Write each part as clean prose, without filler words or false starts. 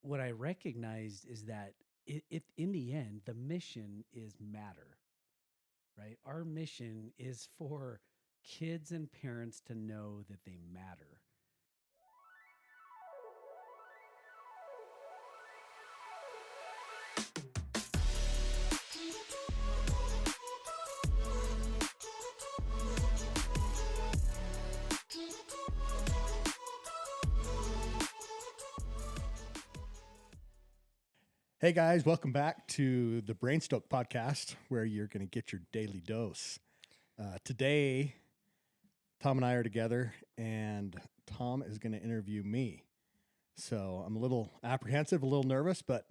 what I recognized is that it in the end, the mission is matter, right? Our mission is for kids and parents to know that they matter. Hey guys, welcome back to the BrainStoke podcast, where you're going to get your daily dose. Today, Tom and I are together, and Tom is going to interview me. So I'm a little apprehensive, a little nervous, but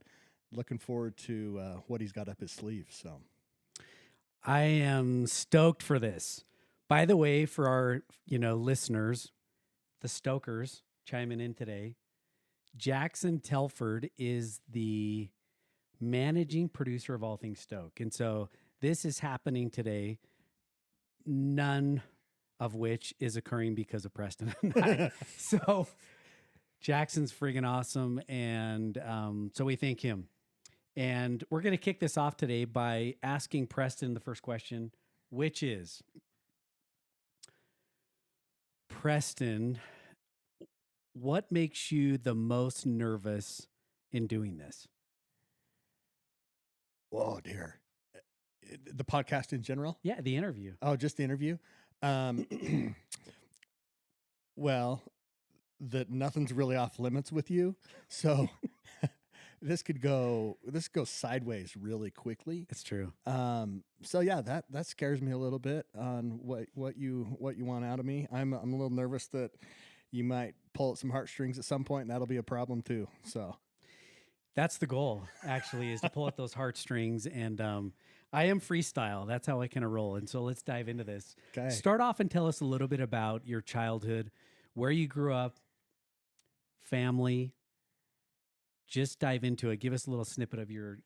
looking forward to what he's got up his sleeve. So I am stoked for this. By the way, for our, listeners, the Stokers chiming in today, Jackson Telford is the managing producer of All Things Stoke. And so this is happening today, none of which is occurring because of Preston and I. So Jackson's friggin' awesome. And so we thank him. And we're going to kick this off today by asking Preston the first question, which is, Preston, what makes you the most nervous in doing this? oh dear, the podcast in general. Yeah, the interview. Oh, just the interview. Well, that nothing's really off limits with you, so this could go sideways really quickly. It's true. So yeah, that scares me a little bit on what you want out of me. I'm a little nervous that you might pull at some heartstrings at some point, and that'll be a problem too. So That's the goal, actually, is to pull at those heartstrings. And I am freestyle. That's how I kind of roll. And so let's dive into this. okay. Start off and tell us a little bit about your childhood, where you grew up, family. Just dive into it. Give us a little snippet of your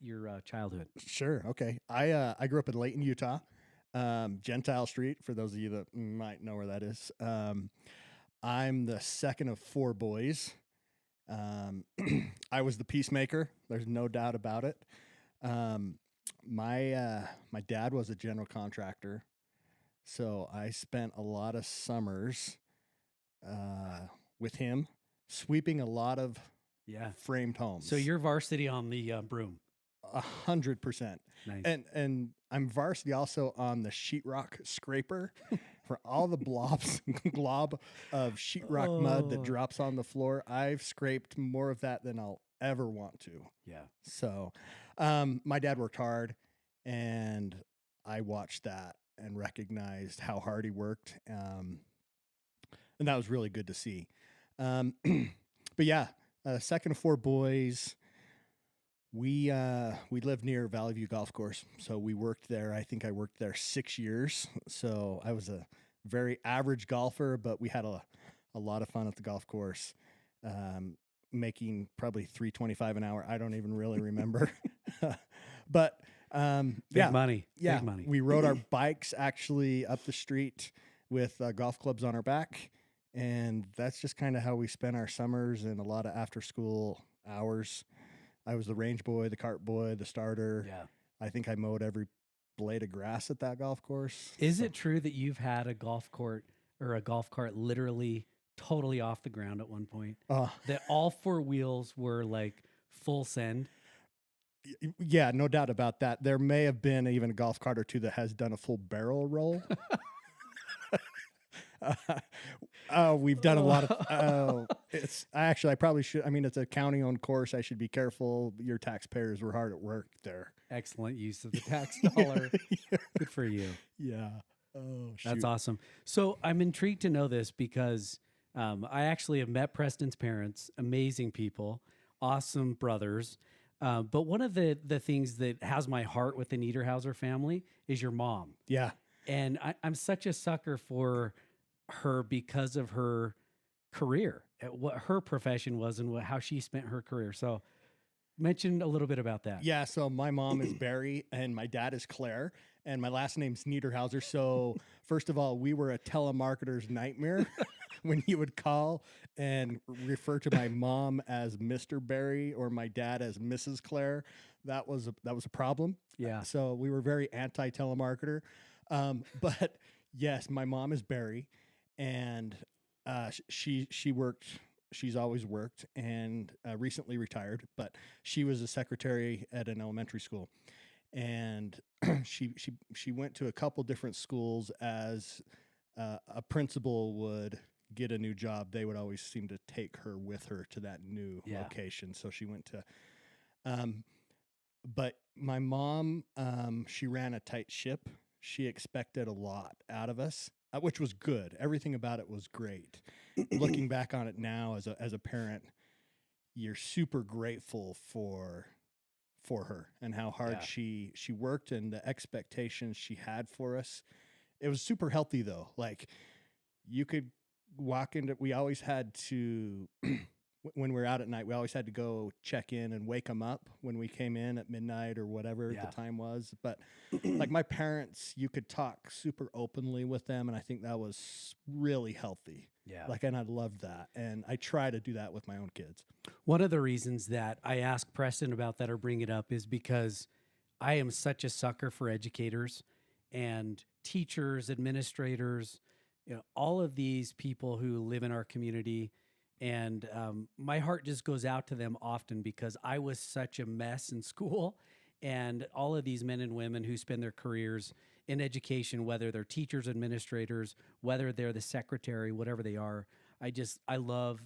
childhood. Sure. Okay. I grew up in Layton, Utah, Gentile Street. For those of you that might know where that is, I'm the second of four boys. I was the peacemaker. There's no doubt about it. My dad was a general contractor, so I spent a lot of summers with him, sweeping a lot of Yeah. framed homes. So you're varsity on the broom. 100%. Nice. And I'm varsity also on the sheetrock scraper for all the glob of sheetrock mud that Oh. drops on the floor. I've scraped more of that than I'll ever want to. Yeah. So, my dad worked hard, and I watched that and recognized how hard he worked. And that was really good to see. But yeah, second of four boys. We lived near Valley View Golf Course, so we worked there. I think I worked there 6 years. So I was a very average golfer, but we had a lot of fun at the golf course, making probably $3.25 an hour. I don't even really remember, but Big money. yeah, Big money. we rode our bikes actually up the street with golf clubs on our back, and that's just kind of how we spent our summers and a lot of after school hours. I was the range boy, the cart boy, the starter. Yeah. I think I mowed every blade of grass at that golf course. Is So- it true that you've had a golf court or a golf cart literally totally off the ground at one point? That all four wheels were like full send? Yeah, no doubt about that. There may have been even a golf cart or two that has done a full barrel roll. We've done a lot of. I probably should. I mean, it's a county-owned course. I should be careful. Your taxpayers were hard at work there. Excellent use of the tax dollar. Good for you. Yeah. Oh, shoot. That's awesome. So I'm intrigued to know this because I actually have met Preston's parents, amazing people, awesome brothers. But one of the things that has my heart with the Niederhauser family is your mom. Yeah. And I'm such a sucker for her because of her career, what her profession was and how she spent her career. So mention a little bit about that. Yeah. So my mom is Barry and my dad is Claire and my last name's Niederhauser. So first of all, we were a telemarketer's nightmare. when you would call and refer to my mom as Mr. Barry or my dad as Mrs. Claire, that was a problem. Yeah. So we were very anti-telemarketer. But yes, my mom is Barry, and she worked. She's always worked and recently retired, but she was a secretary at an elementary school, and she went to a couple different schools as a principal would get a new job. They would always seem to take her with her to that new location. So she went to, but my mom, she ran a tight ship. She expected a lot out of us, which was good. Everything about it was great. Looking back on it now as a parent, you're super grateful for her and how hard she worked and the expectations she had for us. It was super healthy though. Like you could walk into, we always had to, when we were out at night, we always had to go check in and wake them up when we came in at midnight or whatever the time was. But like my parents, you could talk super openly with them. And I think that was really healthy. Yeah. Like, and I loved that. And I try to do that with my own kids. One of the reasons that I ask Preston about that or bring it up is because I am such a sucker for educators and teachers, administrators, all of these people who live in our community. And my heart just goes out to them often because I was such a mess in school. And all of these men and women who spend their careers in education, whether they're teachers, administrators, whether they're the secretary, whatever they are, I love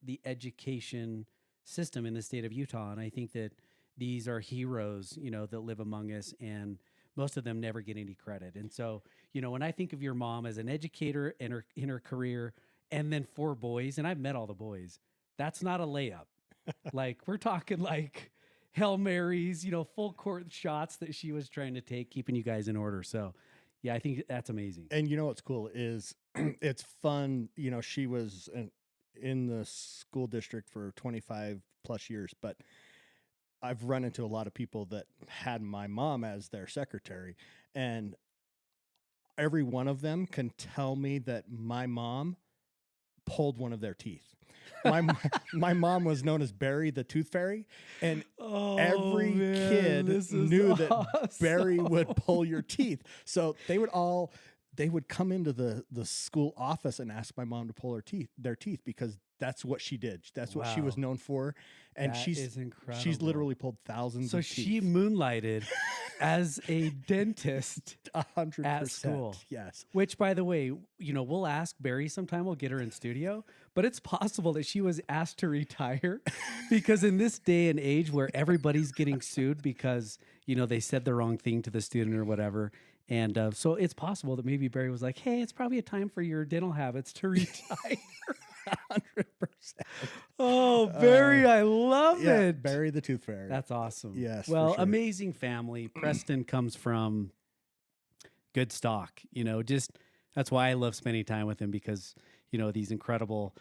the education system in the state of Utah. And I think that these are heroes, that live among us, and most of them never get any credit. And so, when I think of your mom as an educator in her career, and then 4 boys, and I've met all the boys, that's not a layup. Like we're talking like Hail Marys, full court shots that she was trying to take, keeping you guys in order. So yeah, I think that's amazing. And what's cool is it's fun. She was in the school district for 25 plus years, but I've run into a lot of people that had my mom as their secretary, and every one of them can tell me that my mom pulled one of their teeth. My mom was known as Barry the Tooth Fairy, and every kid knew that Barry would pull your teeth. So they would come into the school office and ask my mom to pull their teeth because that's what she did. That's what she was known for. And she's literally pulled thousands of teeth. So she moonlighted as a dentist 100%. At school. Yes. Which, by the way, we'll ask Barry sometime. We'll get her in studio. But it's possible that she was asked to retire because in this day and age where everybody's getting sued because, they said the wrong thing to the student or whatever. And so it's possible that maybe Barry was like, hey, it's probably a time for your dental habits to retire. 100%. Oh, Barry, I love it. Barry the Tooth Fairy. That's awesome. Yes. Well, for sure. amazing family. Preston comes from good stock. That's why I love spending time with him because, these incredible,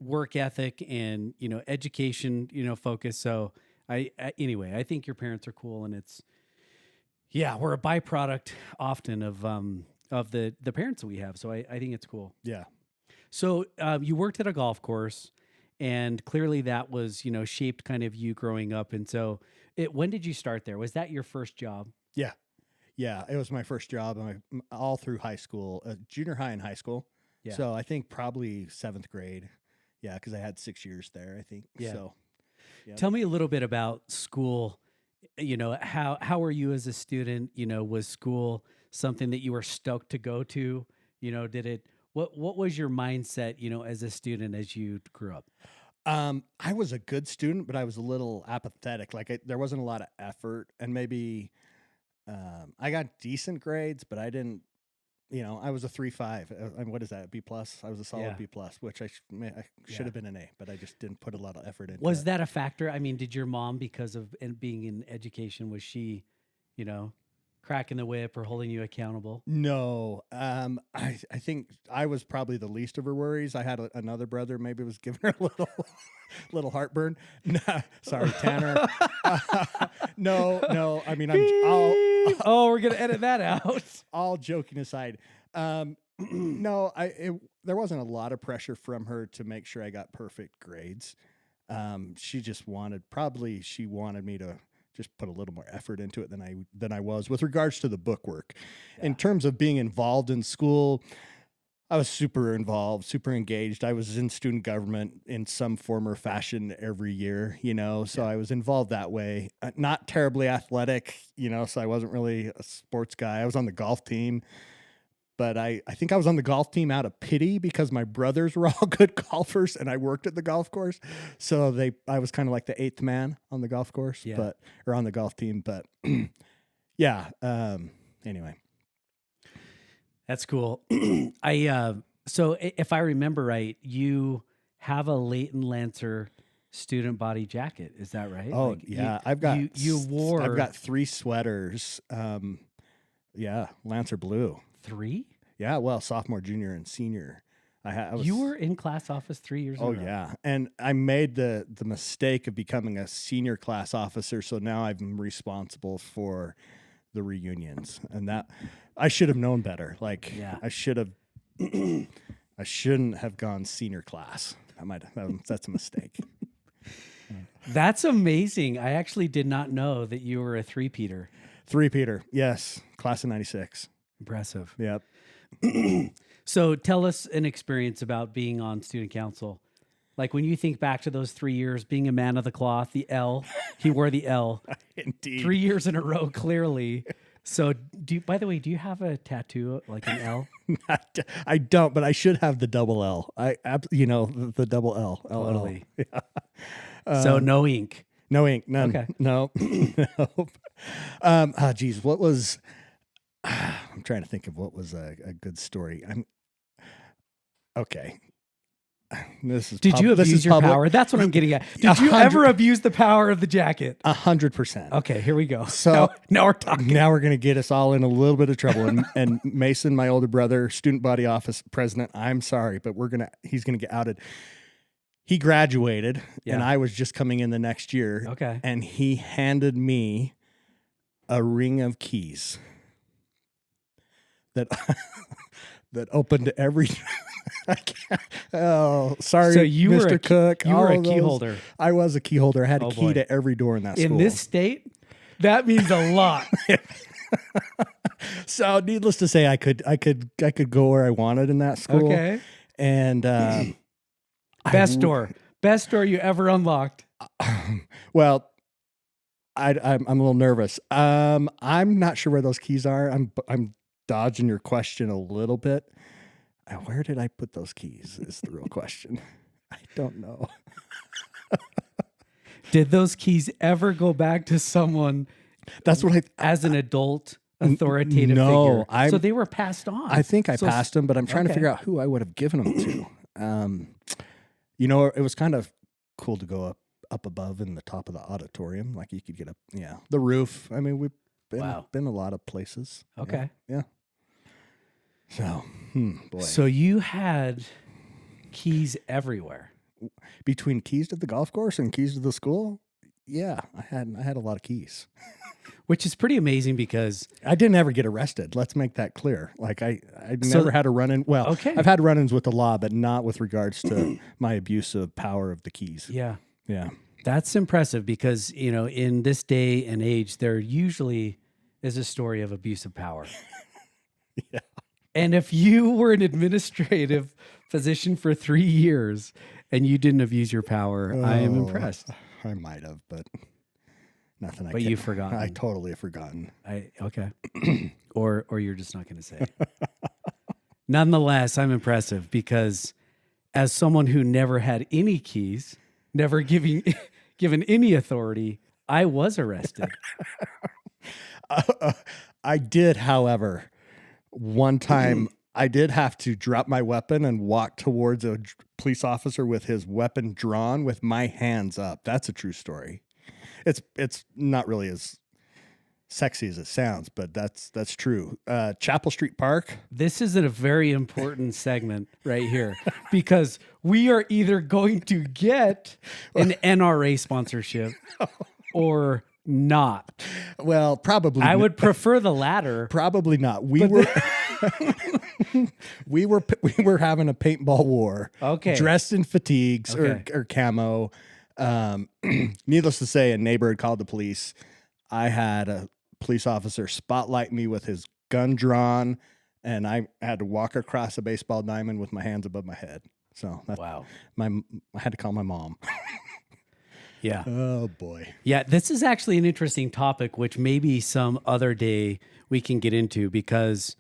work ethic and, education, focus. So anyway, I think your parents are cool, and we're a byproduct often of the parents that we have. So I think it's cool. Yeah. So you worked at a golf course, and clearly that was, shaped kind of you growing up. And so when did you start there? Was that your first job? Yeah. Yeah. It was my first job all through high school, junior high and high school. Yeah. So I think probably 7th grade. Yeah. Cause I had 6 years there, I think. Yeah. So yeah. Tell me a little bit about school. How were you as a student? Was school something that you were stoked to go to? What was your mindset, as a student as you grew up? I was a good student, but I was a little apathetic. Like there wasn't a lot of effort, and maybe I got decent grades, but I didn't. I was a 3.5. What is that? B plus. I was a solid B plus, which I should have been an A, but I just didn't put a lot of effort into. Was that a factor? I mean, did your mom, because of being in education, was she, cracking the whip or holding you accountable? No. I think I was probably the least of her worries. I had another brother, maybe was giving her a little heartburn. Nah, sorry, Tanner. No. I mean, we're going to edit that out. All joking aside. No, there wasn't a lot of pressure from her to make sure I got perfect grades. She just wanted me to just put a little more effort into it than I was with regards to the book work. Yeah. In terms of being involved in school, I was super involved, super engaged. I was in student government in some form or fashion every year, so I was involved that way. Not terribly athletic, so I wasn't really a sports guy. I was on the golf team, but I think I was on the golf team out of pity because my brothers were all good golfers and I worked at the golf course. So I was kind of like the eighth man on the golf course, or on the golf team. But yeah, anyway. That's cool. So if I remember right, you have a Leighton Lancer student body jacket. Is that right? Oh, yeah. I've got 3 sweaters. Lancer blue. 3? Yeah. Well, sophomore, junior, and senior. You were in class office 3 years ago. Oh, yeah. And I made the mistake of becoming a senior class officer. So now I'm responsible for the reunions, and that I should have known better. I shouldn't have gone senior class. That's a mistake. That's amazing. I actually did not know that you were a three-peater. Three-peater, yes. Class of 96. Impressive. Yep. So tell us an experience about being on student council. Like when you think back to those 3 years, being a man of the cloth, the L, he wore the L. Indeed. 3 years in a row, clearly. So by the way, do you have a tattoo like an L? I don't, but I should have the double L. The double L. Totally. Yeah. So no ink. No ink. None. Okay. No. Geez, what was, I'm trying to think of what was a good story. Okay. Did you abuse your power? That's what I'm getting at. Did you ever abuse the power of the jacket? 100%. Okay, here we go. So now we're talking. Now we're going to get us all in a little bit of trouble. And Mason, my older brother, student body office president, I'm sorry, but he's going to get outed. He graduated, and I was just coming in the next year. Okay. And he handed me a ring of keys that opened every. Oh, sorry. So you Mr. were Cook. You were a key holder. I was a key holder. I had a key to every door in that school. In this state, that means a lot. So, needless to say, I could go where I wanted in that school. Okay. And best door you ever unlocked. Well, I'm a little nervous. I'm not sure where those keys are. I'm dodging your question a little bit. Where did I put those keys is the real question. I don't know. Did those keys ever go back to someone? That's what as an adult authoritative no, figure. So they were passed on. I think I passed them, but I'm trying to figure out who I would have given them to. It was kind of cool to go up above in the top of the auditorium. Like you could get up, the roof. I mean, we've been a lot of places. Okay. Yeah. So, boy. So you had keys everywhere. Between keys to the golf course and keys to the school? Yeah, I had a lot of keys. Which is pretty amazing because I didn't ever get arrested. Let's make that clear. Like I never had a run-in. Well, I've had run-ins with the law, but not with regards to my abuse of power of the keys. Yeah. Yeah. That's impressive because, in this day and age, there usually is a story of abuse of power. Yeah. And if you were an administrative position for 3 years and you didn't abuse your power, I am impressed. I might have, but nothing. But you've forgotten. I totally have forgotten. Okay. or you're just not going to say it. Nonetheless, I'm impressive because as someone who never had any keys, never given any authority, I was arrested. I did, however. One time, I did have to drop my weapon and walk towards a police officer with his weapon drawn with my hands up. That's a true story. It's not really as sexy as it sounds, but that's true. Chapel Street Park. This is a very important segment right here because we are either going to get an NRA sponsorship or not. Well, probably. I would prefer the latter. Probably not. We were having a paintball war. Okay. Dressed in fatigues Okay. or camo. Needless to say, a neighbor had called the police. I had a police officer spotlight me with his gun drawn, and I had to walk across a baseball diamond with my hands above my head. So that's Wow. I had to call my mom. Yeah. Oh boy. Yeah, this is actually an interesting topic, which maybe some other day we can get into, because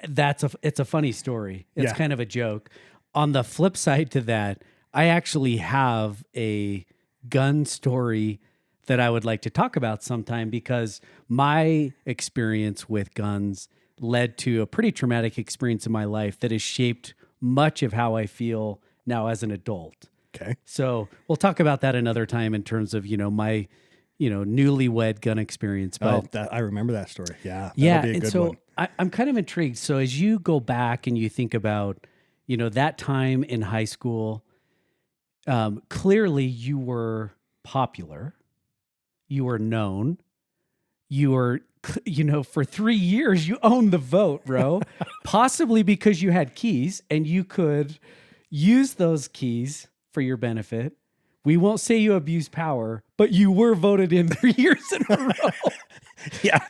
it's a funny story. It's Yeah. kind of a joke. On the flip side to that, I actually have a gun story that I would like to talk about sometime, because my experience with guns led to a pretty traumatic experience in my life that has shaped much of how I feel now as an adult. Okay. So we'll talk about that another time in terms of, my, newlywed gun experience. But I remember that story. Yeah. yeah, That'll be a and good so one. I'm kind of intrigued. So as you go back and you think about, that time in high school, clearly you were popular, you were known, you were, for 3 years you owned the vote, bro. Possibly because you had keys and you could use those keys for your benefit. We won't say you abused power, but you were voted in 3 years in a row. Yeah.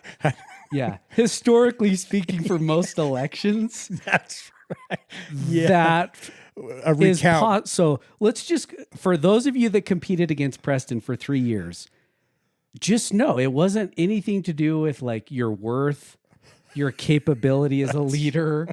Yeah. Historically speaking, for most elections, That's right. Yeah. that A is recount. so let's just, for those of you that competed against Preston for 3 years, just know it wasn't anything to do with like your worth, your capability as a leader.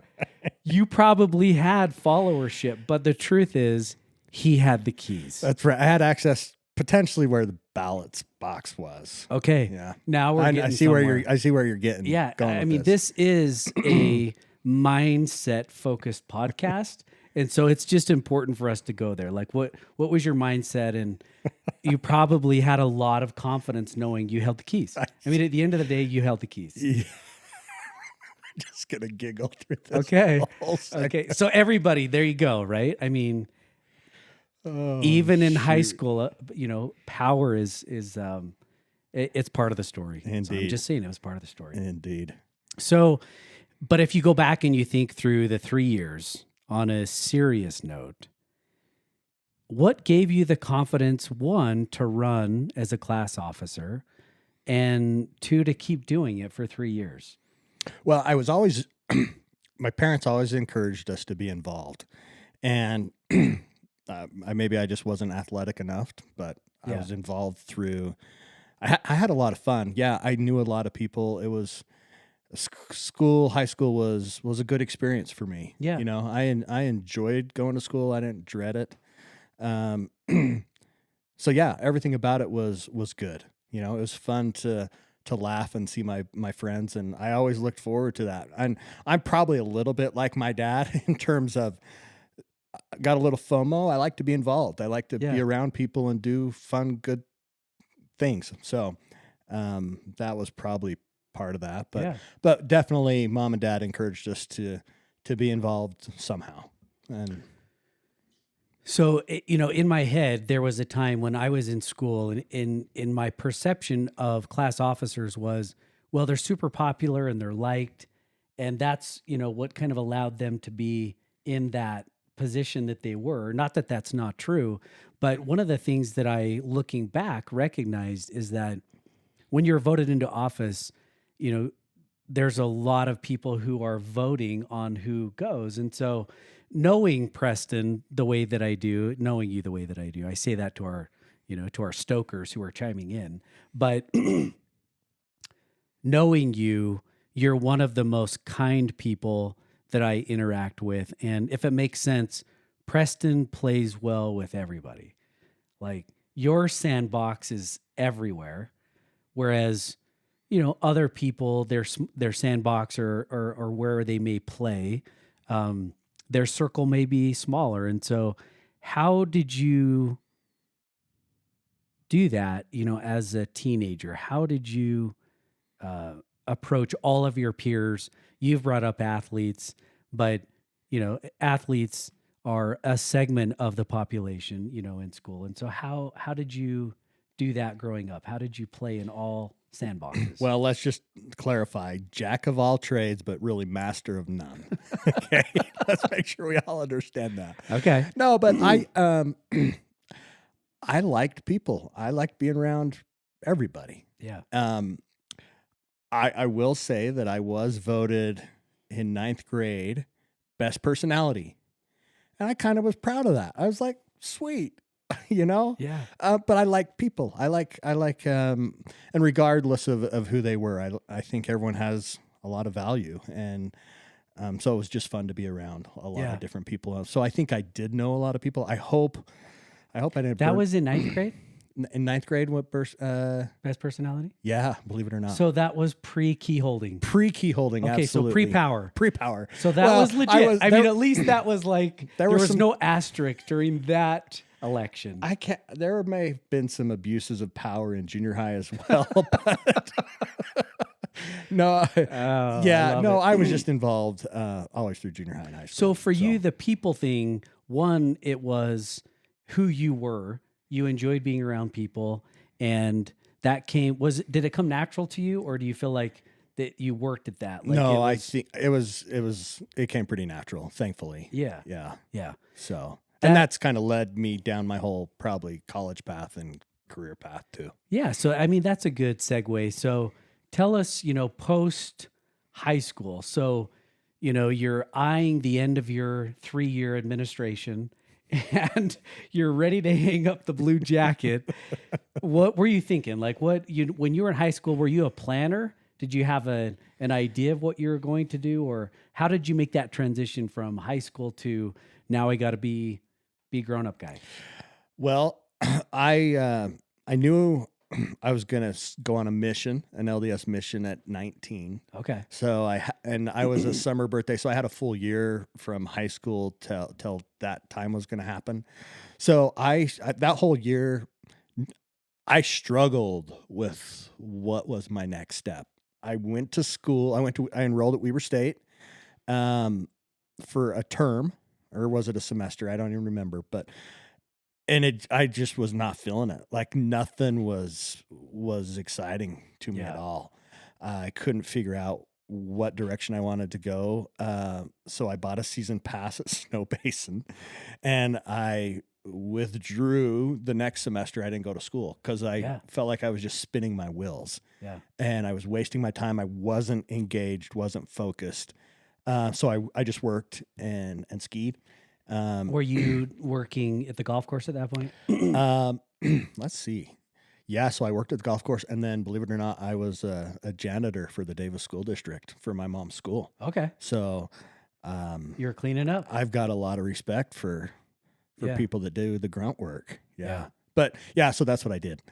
You probably had followership, but the truth is he had the keys. That's right. I had access potentially where the ballots box was. Okay. Yeah. Now we're I getting see somewhere. where you're. I see where you're getting. Yeah. Going I with mean, this is a mindset focused podcast. And so it's just important for us to go there. Like what was your mindset? And you probably had a lot of confidence knowing you held the keys. I mean, at the end of the day, you held the keys. Yeah. I'm just gonna giggle through this. Okay. whole segment. Okay. So everybody, there you go, right? I mean, Oh, even in high shoot. school, power is it's part of the story. So I'm Indeed. just saying it was part of the story. Indeed. So, but if you go back and you think through the 3 years on a serious note, what gave you the confidence, one, to run as a class officer, and two, to keep doing it for 3 years? Well, I was always. My parents always encouraged us to be involved, and I just wasn't athletic enough, but I Yeah. was involved through. I had a lot of fun. Yeah, I knew a lot of people. It was school. High school was a good experience for me. Yeah. I enjoyed going to school. I didn't dread it. So yeah, everything about it was good. It was fun to laugh and see my friends, and I always looked forward to that. And I'm probably a little bit like my dad in terms of got a little FOMO. I like to be involved. I like to Yeah. be around people and do fun, good things. So that was probably part of that. But Yeah. but definitely mom and dad encouraged us to be involved somehow. And So, in my head, there was a time when I was in school, and in my perception of class officers was, well, they're super popular and they're liked. And that's, what kind of allowed them to be in that position that they were. Not that that's not true, but one of the things that I, looking back, recognized is that when you're voted into office, there's a lot of people who are voting on who goes. And so, knowing Preston the way that I do, knowing you the way that I do, I say that to our, to our stokers who are chiming in, but knowing you're one of the most kind people that I interact with. And if it makes sense, Preston plays well with everybody. Like your sandbox is everywhere. Whereas, other people, their sandbox or where they may play, their circle may be smaller. And so how did you do that, as a teenager? How did you approach all of your peers? You've brought up athletes, but, athletes are a segment of the population, in school. And so how did you do that growing up? How did you play in all sandboxes? Well, let's just clarify: jack of all trades, but really master of none. Okay, let's make sure we all understand that. okay. No, but I liked people. I liked being around everybody. Yeah. I will say that I was voted in 9th grade best personality, and I kind of was proud of that. I was like, sweet, you know. Yeah. But I like people. I like, and regardless of who they were, I think everyone has a lot of value, and so it was just fun to be around a lot Yeah. of different people. So I think I did know a lot of people. I hope I didn't. That was in 9th grade? in 9th grade. What Best personality? Yeah, believe it or not. So that was pre-key holding. Pre-key holding. Okay, absolutely. so pre-power. Pre-power. So that was legit. I mean, at least that was like, there was was some- no asterisk during that election. I can't. There may have been some abuses of power in junior high as well. But no, I was just involved always through junior high and high So school. for you, the people thing, one, it was who you were. You enjoyed being around people, and that did it come natural to you, or do you feel like that you worked at that? Like no, I think it came pretty natural, thankfully. Yeah. Yeah. So, and that's kind of led me down my whole probably college path and career path too. Yeah. So, I mean, that's a good segue. So tell us, post high school. So, you're eyeing the end of your 3-year administration and you're ready to hang up the blue jacket. What were you thinking? Like when you were in high school, were you a planner? Did you have an idea of what you were going to do, or how did you make that transition from high school to now I got to be grown up guy? Well, I knew I was going to go on a mission, an LDS mission at 19. Okay. So I was a summer birthday, so I had a full year from high school till that time was going to happen. So that whole year, I struggled with what was my next step. I went to school. I enrolled at Weber State for a term, or was it a semester? I don't even remember, but. And I just was not feeling it. Like nothing was exciting to me at all. I couldn't figure out what direction I wanted to go. So I bought a season pass at Snow Basin, and I withdrew the next semester. I didn't go to school because I felt like I was just spinning my wheels. Yeah. And I was wasting my time. I wasn't engaged, wasn't focused. So I just worked and skied. Were you working at the golf course at that point? Let's see. Yeah, so I worked at the golf course, and then, believe it or not, I was a janitor for the Davis School District for my mom's school. Okay. So you're cleaning up. I've got a lot of respect for people that do the grunt work. Yeah. But so that's what I did.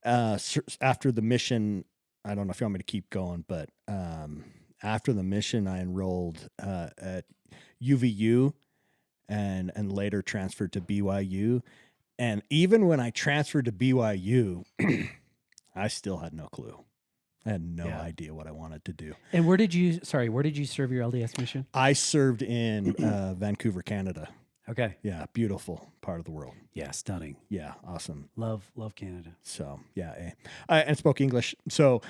After the mission, I don't know if you want me to keep going, but after the mission, I enrolled at UVU and later transferred to BYU. And even when I transferred to BYU, I still had no clue. I had no idea what I wanted to do. And where did you serve your LDS mission? I served in Vancouver, Canada. Okay. Yeah, beautiful part of the world. Yeah, stunning. Yeah, awesome. Love Canada. So, and spoke English. So,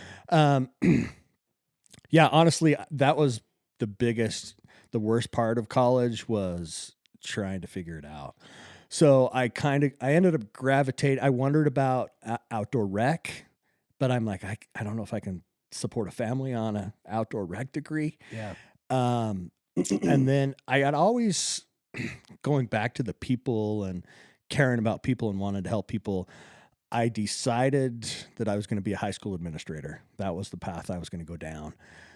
honestly, that was the worst part of college was trying to figure it out. So I ended up gravitating. I wondered about outdoor rec, but I'm like, I don't know if I can support a family on an outdoor rec degree. Yeah. And then I had always going back to the people and caring about people and wanted to help people. I decided that I was going to be a high school administrator. That was the path I was going to go down.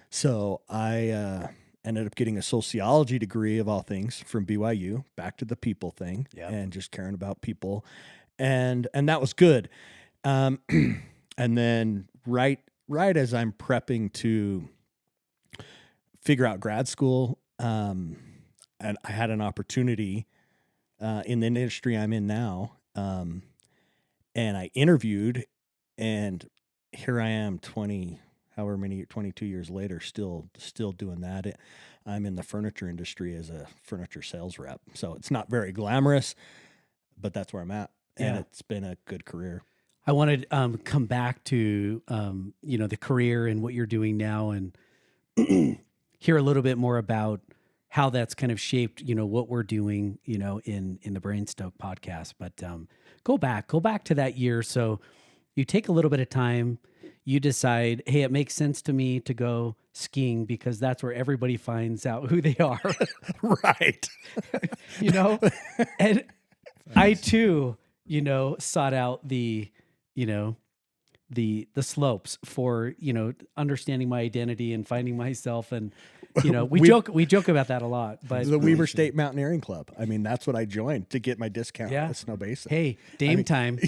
So I ended up getting a sociology degree of all things from BYU, back to the people thing, and just caring about people, and that was good. And then right as I'm prepping to figure out grad school, and I had an opportunity in the industry I'm in now, and I interviewed, and here I am 22 years later, still doing that. I'm in the furniture industry as a furniture sales rep. So it's not very glamorous, but that's where I'm at. and Yeah. it's been a good career. I want to come back to the career and what you're doing now, and hear a little bit more about how that's kind of shaped what we're doing in the BrainStoke podcast. But go back to that year. So you take a little bit of time. You decide, hey, it makes sense to me to go skiing because that's where everybody finds out who they are. Right. And I too, sought out the slopes for, understanding my identity and finding myself. And, we joke about that a lot, but the Weber State Mountaineering Club. I mean, that's what I joined to get my discount Yeah. at Snow Basin. hey, Dame time,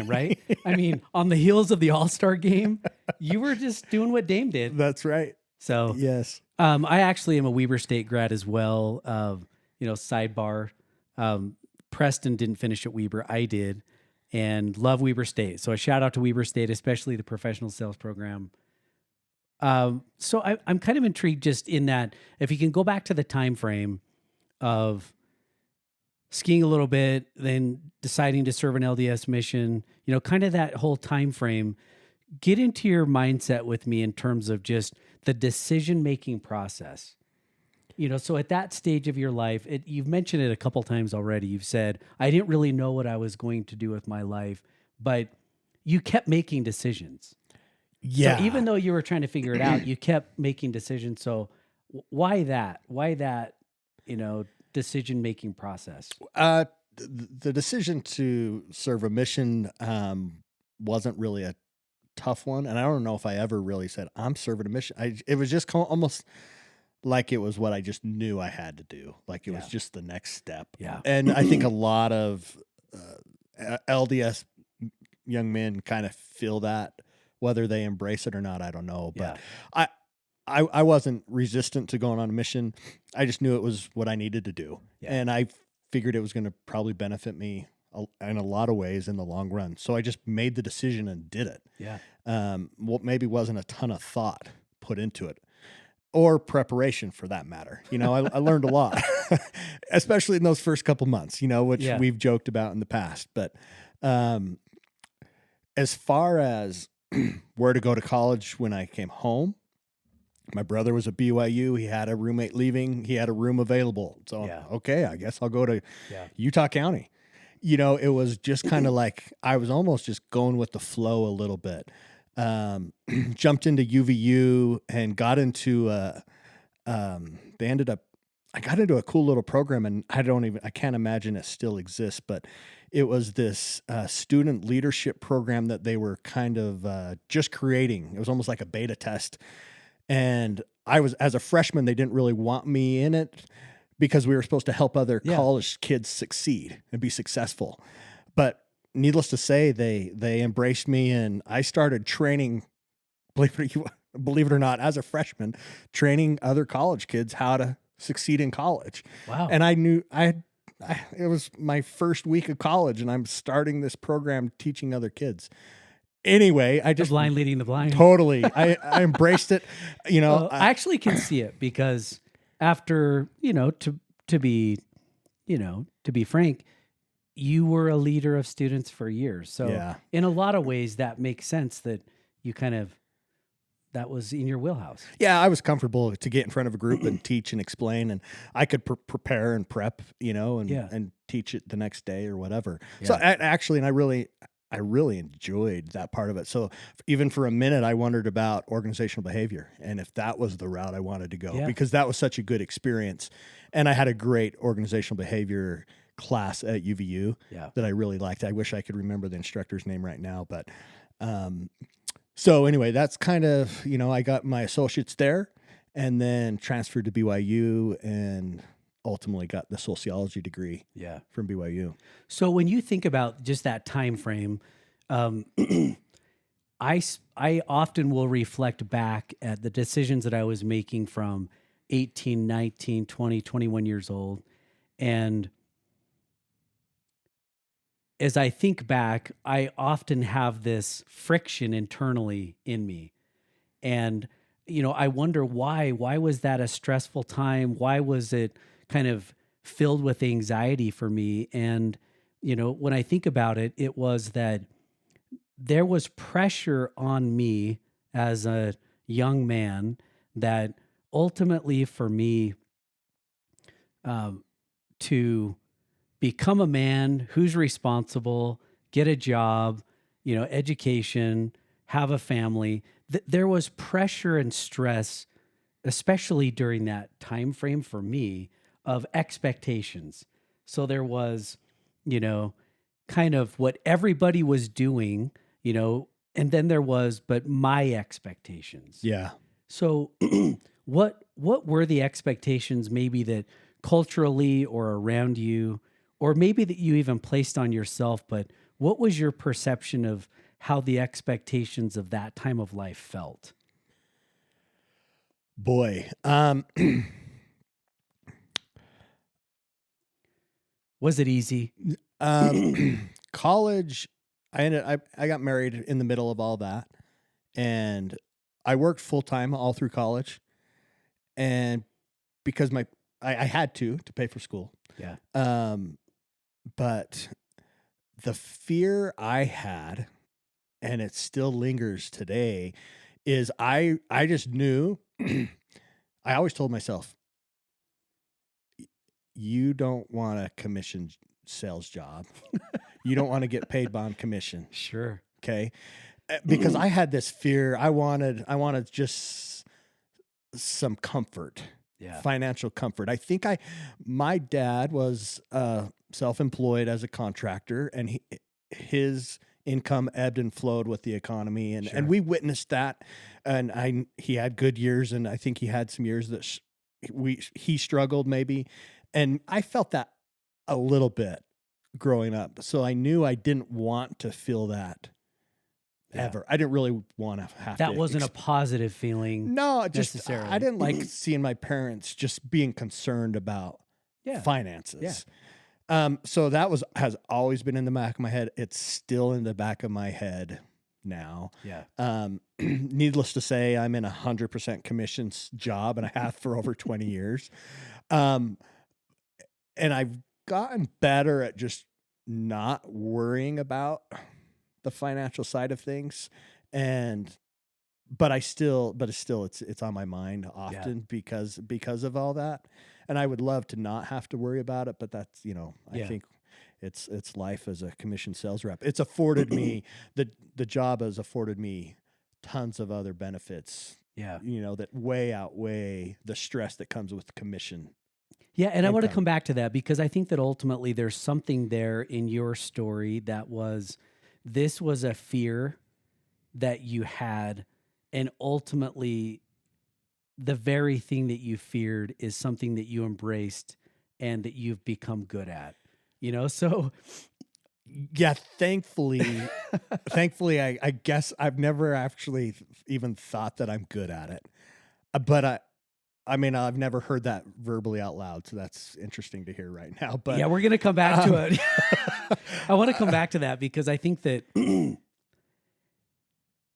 right? I mean, on the heels of the All-Star game, you were just doing what Dame did. That's right. So Yes. I actually am a Weber State grad as well. Sidebar, Preston didn't finish at Weber. I did, and love Weber State. So a shout out to Weber State, especially the professional sales program. So I'm kind of intrigued just in that if you can go back to the time frame of skiing a little bit, then deciding to serve an LDS mission, kind of that whole time frame. Get into your mindset with me in terms of just the decision-making process. So at that stage of your life, you've mentioned it a couple times already. You've said, I didn't really know what I was going to do with my life, but you kept making decisions. Yeah. So even though you were trying to figure it out, you kept making decisions. So why that? Why that, decision-making process? The decision to serve a mission wasn't really a tough one. And I don't know if I ever really said, I'm serving a mission. It was just almost like it was what I just knew I had to do. Like it was just the next step. Yeah. And I think a lot of LDS young men kind of feel that, whether they embrace it or not, I don't know. But I wasn't resistant to going on a mission. I just knew it was what I needed to do. Yeah. And I figured it was going to probably benefit me in a lot of ways in the long run. So I just made the decision and did it. Yeah. What maybe wasn't a ton of thought put into it, or preparation for that matter. I learned a lot, especially in those first couple months, which we've joked about in the past. But as far as where to go to college when I came home, my brother was at BYU. He had a roommate leaving. He had a room available. So, okay, I guess I'll go to Utah County. It was just kind of like I was almost just going with the flow a little bit. Jumped into UVU and got into I got into a cool little program, and I can't imagine it still exists, but it was this student leadership program that they were kind of just creating. It was almost like a beta test. And as a freshman, they didn't really want me in it because we were supposed to help other college kids succeed and be successful. But needless to say, they embraced me, and I started training, believe it or not, as a freshman, training other college kids how to succeed in college. Wow. And I knew it was my first week of college, and I'm starting this program teaching other kids. Anyway, I just the blind leading the blind. Totally. I embraced it. I actually can see it because after, to be frank, you were a leader of students for years. So in a lot of ways that makes sense that you that was in your wheelhouse. Yeah, I was comfortable to get in front of a group and teach and explain, and I could prepare and prep, and teach it the next day or whatever. Yeah. So I really enjoyed that part of it. So even for a minute, I wondered about organizational behavior and if that was the route I wanted to go, because that was such a good experience. And I had a great organizational behavior class at UVU that I really liked. I wish I could remember the instructor's name right now, but so anyway, that's kind of, I got my associates there and then transferred to BYU and ultimately got the sociology degree from BYU. So when you think about just that time frame, I often will reflect back at the decisions that I was making from 18, 19, 20, 21 years old. And as I think back, I often have this friction internally in me. And, I wonder why was that a stressful time? Why was it kind of filled with anxiety for me? And when I think about it, it was that there was pressure on me as a young man that ultimately for me to become a man who's responsible, get a job, education, have a family, there was pressure and stress, especially during that time frame for me, of expectations. So there was, kind of what everybody was doing, and then there was, but my expectations. Yeah. So what were the expectations maybe that culturally or around you, or maybe that you even placed on yourself, but what was your perception of how the expectations of that time of life felt? Boy. Was it easy? College, I got married in the middle of all that, and I worked full time all through college, and because I had to pay for school. Yeah. But the fear I had, and it still lingers today, is I just knew. I always told myself, you don't want a commission sales job. You don't want to get paid on commission. Sure. Okay. Because I had this fear. I wanted just some comfort, financial comfort. I think my dad was self-employed as a contractor, and his income ebbed and flowed with the economy. And we witnessed that. And he had good years, and I think he had some years that he struggled maybe. And I felt that a little bit growing up. So I knew I didn't want to feel that ever. I didn't really want to have that wasn't a positive feeling. No, just necessarily. I didn't like seeing my parents just being concerned about finances. Yeah. So that has always been in the back of my head. It's still in the back of my head now. Yeah. Needless to say, I'm in 100% commissions job, and I have for over 20 years. And I've gotten better at just not worrying about the financial side of things. But it's still on my mind often because of all that. And I would love to not have to worry about it, but that's, I think it's life as a commission sales rep. It's afforded me the job has afforded me tons of other benefits. Yeah. That way outweigh the stress that comes with commission. Yeah, and I want to come back to that because I think that ultimately there's something there in your story this was a fear that you had, and ultimately the very thing that you feared is something that you embraced and that you've become good at. So yeah, thankfully, I guess I've never actually even thought that I'm good at it, but I've never heard that verbally out loud, so that's interesting to hear right now. But yeah, we're going to come back to it. I want to come back to that because I think that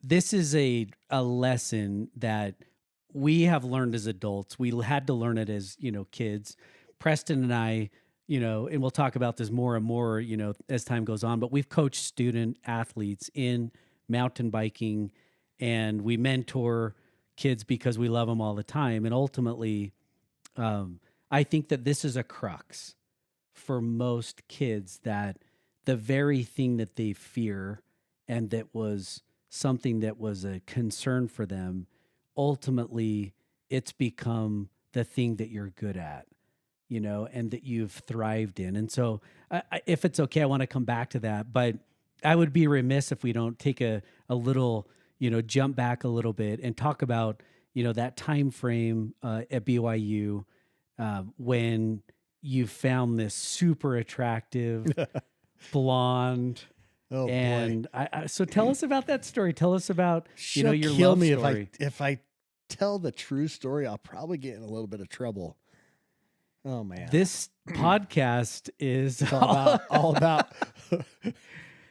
this is a lesson that we have learned as adults. We had to learn it as, kids. Preston and I, and we'll talk about this more and more, as time goes on, but we've coached student athletes in mountain biking, and we mentor kids because we love them all the time. And ultimately, I think that this is a crux for most kids, that the very thing that they fear and that was something that was a concern for them, ultimately it's become the thing that you're good at, and that you've thrived in. And so if it's okay, I want to come back to that, but I would be remiss if we don't take a little, jump back a little bit and talk about, that time frame at BYU when you found this super attractive blonde. Oh, and boy. So tell us about that story. Tell us about, your kill love me story. if I tell the true story. I'll probably get in a little bit of trouble. Oh man, this podcast is all about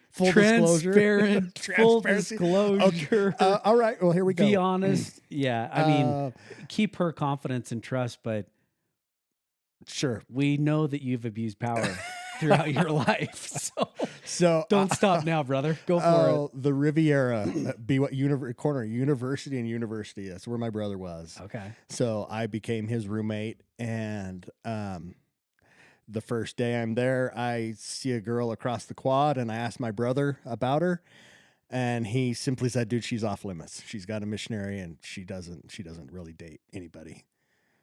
full transparent, full disclosure. Okay. All right. Well, here we go. Be honest. Yeah. I mean, keep her confidence and trust, but sure. we know that you've abused power. throughout your life. So So don't stop now, brother. Go for the Riviera, corner University and University. That's where my brother was. it. Okay. So I became his roommate, and the first day I'm there, I see a girl across the quad, and I asked my brother about her, and he simply said, "Dude, she's off limits. She's got a missionary, and she doesn't really date anybody."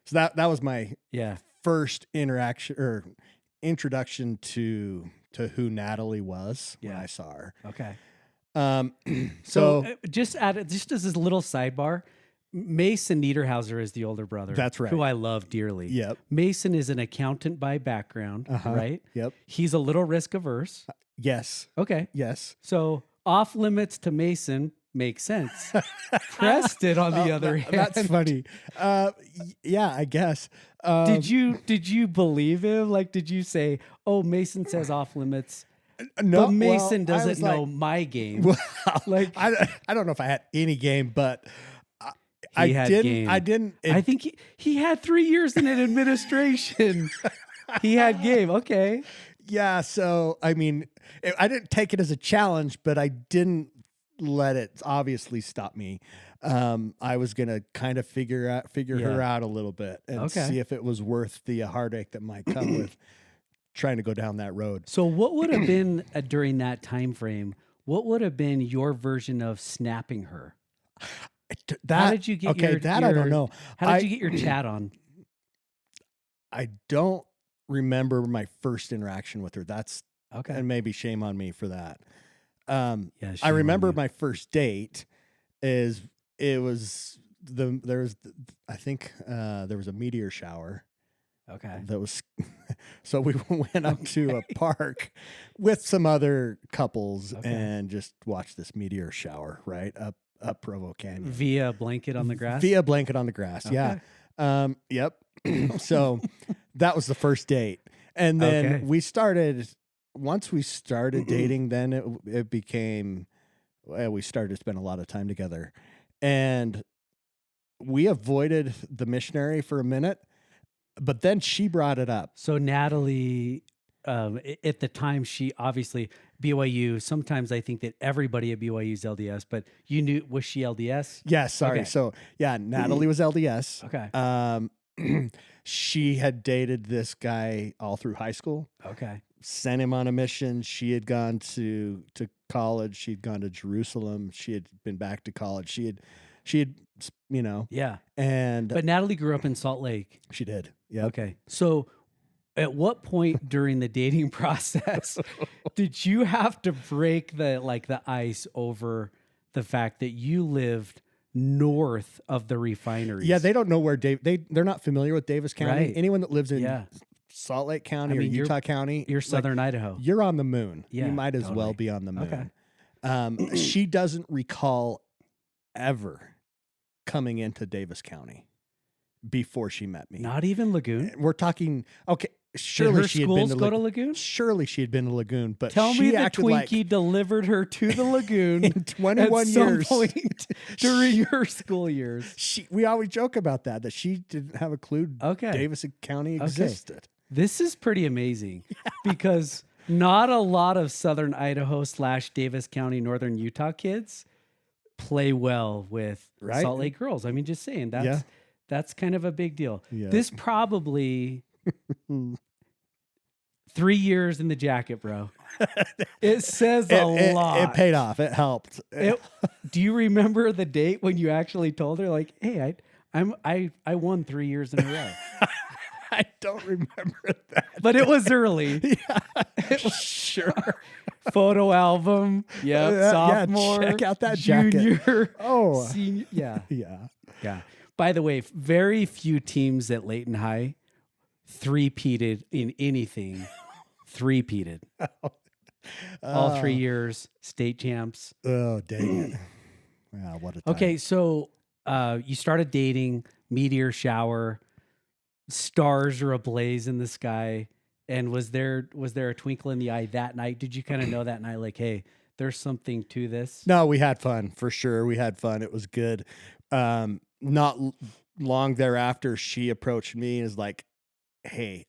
So that was my Yeah. first interaction or introduction to who Natalie was when Yeah. I saw her. Okay. Um, So so just as a little sidebar, Mason Niederhauser is the older brother. That's right. Who I love dearly. Yep. Mason is an accountant by background, right? Yep. He's a little risk averse. Yes. Okay. Yes. So off limits to Mason makes sense. Preston, on the other hand, That's funny. Yeah, I guess. Did you believe him? Like, did you say, "Oh, Mason says off limits"? No, But Mason well, I doesn't was know like, my game. well, Like- I don't know if I had any game, but I He had didn't. game. I didn't. I think he had 3 years in an administration. He had game. Okay. Yeah. So I mean, I didn't take it as a challenge, but I didn't let it obviously stop me. I was gonna kind of figure her out a little bit and Okay. see if it was worth the heartache that might come with trying to go down that road. So what would have been during that time frame? What would have been your version of snapping her? How did you get okay, your that I don't know. How did you get your chat on? I don't remember my first interaction with her. That's Okay. and maybe shame on me for that. Yeah, I shame on remember you. my first date is it was I think there was a meteor shower Okay. that was so we went up to a park with some other couples Okay. and just watched this meteor shower right up Provo Canyon Via blanket on the grass? via blanket on the grass. Yeah. Yep. So that was the first date. And then Okay. once we started dating, then it became, well, we started to spend a lot of time together, and we avoided the missionary for a minute, but then she brought it up. So Natalie, at the time, she obviously BYU. Sometimes I think that everybody at BYU is LDS, but was she LDS? Yes. Sorry. Okay. So yeah, Natalie was LDS. Okay. She had dated this guy all through high school. Okay. Sent him on a mission. She had gone to college. She'd gone to Jerusalem. She had been back to college. She had, Yeah. and But Natalie grew up in Salt Lake. she did. Yeah. Okay. So at what point during the dating process did you have to break the ice over the fact that you lived north of the refineries? Yeah. They don't know where they're not familiar with Davis County. Right. Anyone that lives in Yeah. Salt Lake County I mean, or Utah County, You're like, Southern Idaho. you're on the moon. Yeah, You might as well totally. be on the moon. Okay. She doesn't recall ever coming into Davis County before she met me. Not even Lagoon? We're talking, okay, Did surely her she had been schools to go to Lagoon? Surely she had been to Lagoon, but Tell she me the acted Twinkie delivered her to the Lagoon in 21 at some years. point during her school years. We always joke about that she didn't have a clue Okay. Davis County existed. This is pretty amazing because not a lot of Southern Idaho / Davis County, Northern Utah kids play well with Right? Salt Lake girls. I mean, just saying that's kind of a big deal. Yeah. This probably 3 years in the jacket, bro. It says a lot. It paid off. It helped. Do you remember the date when you actually told her, like, "Hey, I won 3 years in a row"? I don't remember that. But it was early. Yeah, sure. Photo album. Yep. Yeah, Sophomore. check out that jacket. Junior. Oh, Senior. Yeah. yeah. Yeah. By the way, very few teams at Layton High three-peated in anything. Three-peated. All 3 years, state champs. Oh, dang it. Wow, what a time. Okay, so you started dating, meteor shower, stars are ablaze in the sky. And was there a twinkle in the eye that night? Did you kind of know that night, like, hey, there's something to this? No, we had fun for sure. We had fun. It was good. Not long thereafter, she approached me and was like, "Hey,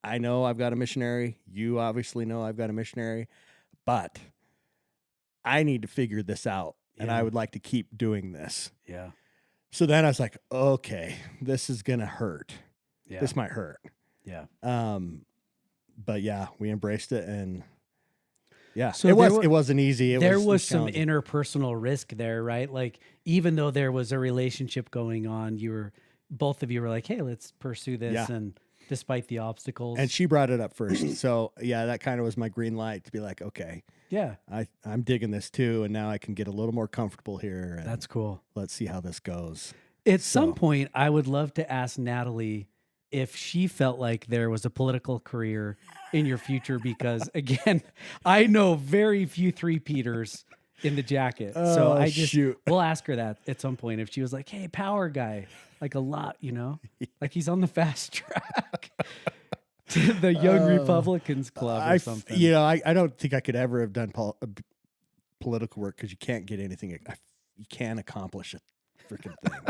I know I've got a missionary. You obviously know I've got a missionary, but I need to figure this out, and I Yeah. would like to keep doing this. Yeah. So then I was like, okay, this is gonna hurt. Yeah. This might hurt. Yeah. But yeah, we embraced it, and yeah, So it wasn't easy. There was some challenging. interpersonal risk there, right? Like, even though there was a relationship going on, both of you were like, hey, let's pursue this. Yeah. And despite the obstacles. And she brought it up first. So yeah, that kind of was my green light to be like, okay, yeah, I'm digging this too, and now I can get a little more comfortable here. And that's cool. let's see how this goes. At some point, I would love to ask Natalie if she felt like there was a political career in your future, because again, I know very few three-peaters in the jacket. So Oh, I just, shoot. we'll ask her that at some point. If she was like, hey, power guy, like a lot, like he's on the fast track to the Young Republicans Club or something. I don't think I could ever have done political work, because you can't get anything. You can't accomplish a freaking thing.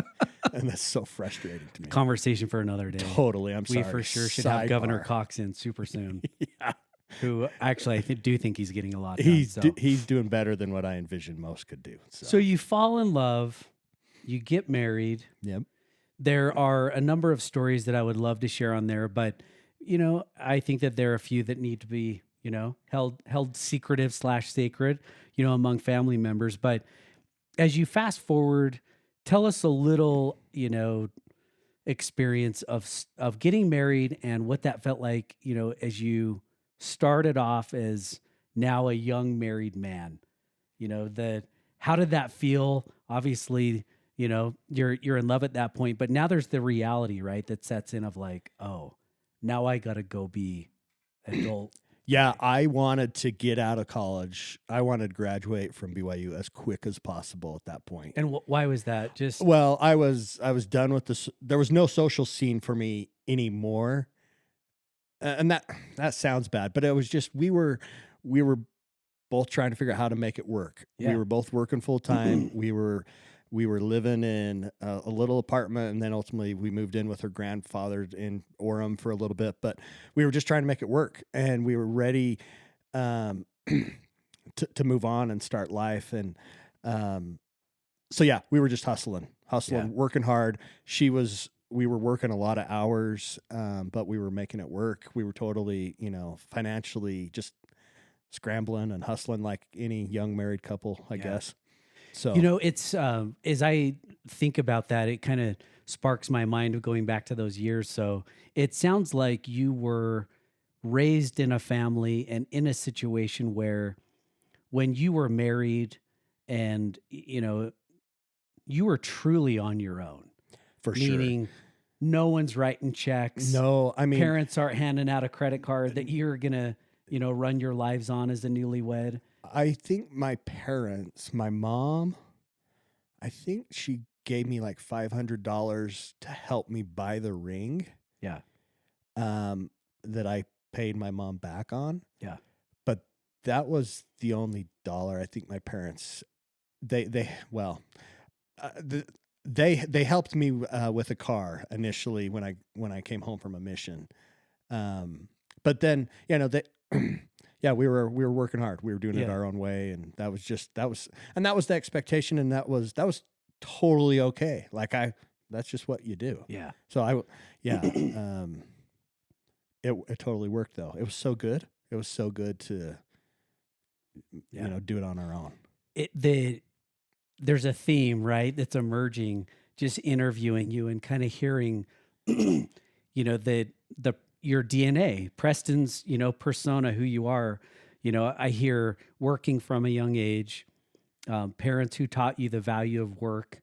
And that's so frustrating to me. Conversation for another day. Totally. I'm sorry. We for sure should have Governor Cox in super soon. Yeah. Who actually do think he's getting a lot done. He's doing better than what I envisioned most could do. So you fall in love, you get married. Yep. There are a number of stories that I would love to share on there, but I think that there are a few that need to be, held secretive / sacred, among family members. But as you fast forward, tell us a little, experience of getting married and what that felt like, as you started off as now a young married man. How did that feel? Obviously, you're in love at that point, but now there's the reality, right, that sets in of like, oh, now I got to go be adult. Yeah, I wanted to get out of college. I wanted to graduate from BYU as quick as possible at that point. And why was that? Well, I was done with this. There was no social scene for me anymore, and that sounds bad, but it was just we were both trying to figure out how to make it work. Yeah. We were both working full time. We were living in a little apartment, and then ultimately we moved in with her grandfather in Orem for a little bit. But we were just trying to make it work, and we were ready to move on and start life. And so yeah, we were just hustling, working hard. We were working a lot of hours, but we were making it work. We were totally, financially just scrambling and hustling like any young married couple, I guess. So, it's as I think about that, it kind of sparks my mind of going back to those years. So it sounds like you were raised in a family and in a situation where when you were married and, you were truly on your own. For sure. Meaning no one's writing checks. No, I mean, parents aren't handing out a credit card that you're going to, run your lives on as a newlywed. I think my parents, my mom, I think she gave me like $500 to help me buy the ring. Yeah. That I paid my mom back on. Yeah. But that was the only dollar I think my parents, they helped me with a car initially when I came home from a mission. But then, yeah, we were working hard. We were doing it our own way, and that was the expectation, and that was totally okay. Like that's just what you do. Yeah. So it totally worked though. It was so good. It was so good to do it on our own. There's a theme, right, that's emerging just interviewing you and kind of hearing your DNA, Preston's, persona, who you are. I hear working from a young age, parents who taught you the value of work,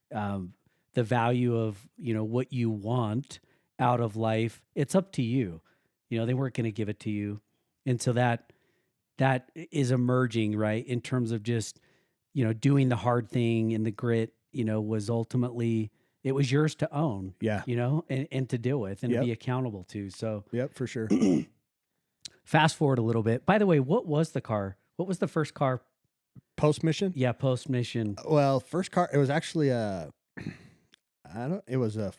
the value of, what you want out of life. It's up to you. They weren't going to give it to you. And so that is emerging, right, in terms of just, doing the hard thing and the grit, was ultimately, it was yours to own, and to deal with and be accountable to. So, yep, for sure. Fast forward a little bit. By the way, what was the car? What was the first car? Post mission? Yeah, post mission. Well, first car, it was actually it was a